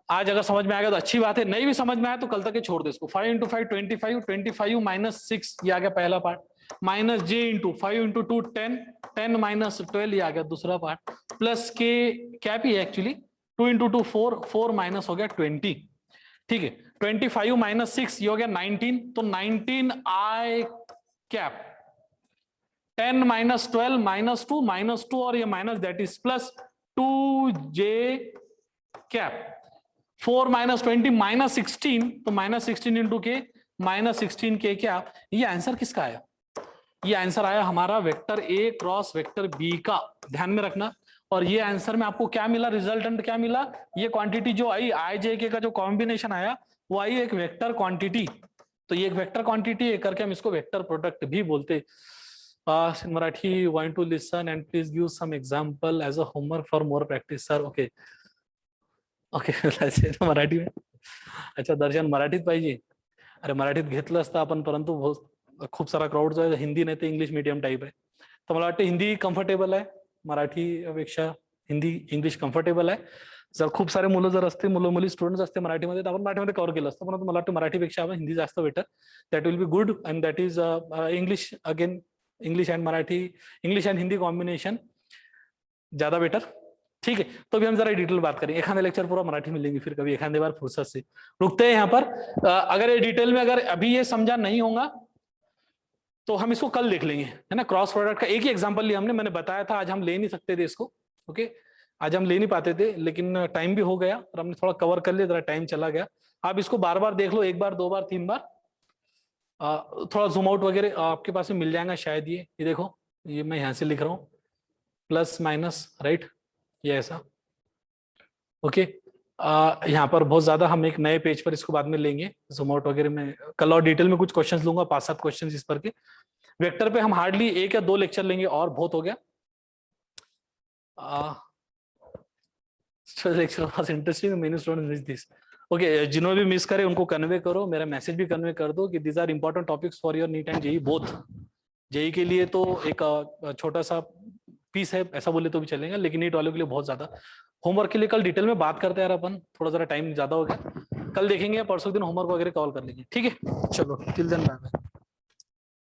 आज अगर समझ में आ गया तो अच्छी बात है, नहीं भी समझ में आया तो कल तक छोड़ दे इसको। 5 इंटू 5 25, 25 -6 ये आ गया पहला part, minus J into 5 into 2 10, 10 -12 ये आ गया दूसरा पार्ट, प्लस के कैप ही है एक्चुअली, 2 इंटू 2 4, 4 माइनस हो गया 20। ठीक है, 25 -6 ये हो गया 19, तो 19 आई कैप, 10 -12 -2 और ये minus that is plus 2 J cap, 4 -20 -16, तो -16 इंटू के -16 के क्या, ये आंसर किसका आया, ये आंसर आया हमारा vector A cross vector B का, ध्यान में रखना। और ये आंसर में आपको क्या मिला, रिजल्टेंट क्या मिला, ये क्वांटिटी जो आई आई जे के का जो कॉम्बिनेशन आया वो आई एक वेक्टर क्वांटिटी, तो ये एक वेक्टर क्वांटिटी है करके हम इसको वेक्टर प्रोडक्ट भी बोलते। in Marathi, want to listen and please give some example as a homework for more practice, sir. Okay. Okay Marathi में, अच्छा दर्शन मराठीत पाहिजे, अरे मराठीत घेतलं असतं आपण, परंतु खूप सारा क्राऊड जो आहे हिंदी नाही तर इंग्लिश मीडियम टाईप आहे, तर मला वाटतं हिंदी कम्फर्टेबल आहे, मराठीपेक्षा हिंदी इंग्लिश कम्फर्टेबल आहे। जर खूप सारे मुलं जर असते, मुलं मुली स्टुडंट्स असते मराठीमध्ये तर आपण मराठीमध्ये कव्हर केलं असतं, परंतु मला वाटतं मराठीपेक्षा आपण हिंदी जास्त better, that will be good, and that is English again, English and Marathi, English and Hindi combination ज्यादा बेटर। ठीक है, तो अभी हम जरा डिटेल बात करेंगे, एक आधे लेक्चर पूरा मराठी में लेंगे, फिर कभी एक आधे बार फुर्सत से रुकते हैं यहाँ पर। अगर ये डिटेल में अगर अभी ये समझा नहीं होगा तो हम इसको कल देख लेंगे, है ना। क्रॉस प्रोडक्ट का एक ही एग्जांपल लिया हमने, मैंने बताया था आज हम ले नहीं सकते थे इसको, ओके आज हम ले नहीं पाते थे, लेकिन टाइम भी हो गया और हमने थोड़ा कवर कर लिया, जरा टाइम चला गया। आप इसको बार बार देख लो, एक बार, दो बार, तीन बार, थोड़ा जूम आउट वगैरह आपके पास में मिल जाएगा शायद। ये देखो, ये मैं यहाँ से लिख रहा हूँ प्लस माइनस, राइट, ये ऐसा, ओके। यहाँ पर बहुत ज्यादा हम एक नए पेज पर इसको बाद में लेंगे, जूम आउट वगैरह में कल और डिटेल में कुछ क्वेश्चंस लूंगा, 5-7 क्वेश्चंस इस पर के। वेक्टर पे हम हार्डली 1 या 2 लेक्चर लेंगे और बहुत हो गया। Lecture was interesting, many students miss this. Okay, जिन्होंने भी मिस करे उनको कन्वे करो, मेरा मैसेज भी कन्वे कर दो कि these are important topics for your NEET and JEE both. JEE के लिए तो एक छोटा सा पीस है ऐसा बोले तो भी चलेगा, लेकिन नीट वालों के लिए बहुत ज्यादा। होमवर्क के लिए कल डिटेल में बात करते हैं यार अपन, थोड़ा जरा टाइम ज्यादा हो गया, कल देखेंगे, परसों दिन होमवर्क वगैरह कॉल कर लेंगे, ठीक है। चलो टिल देन बाय बाय।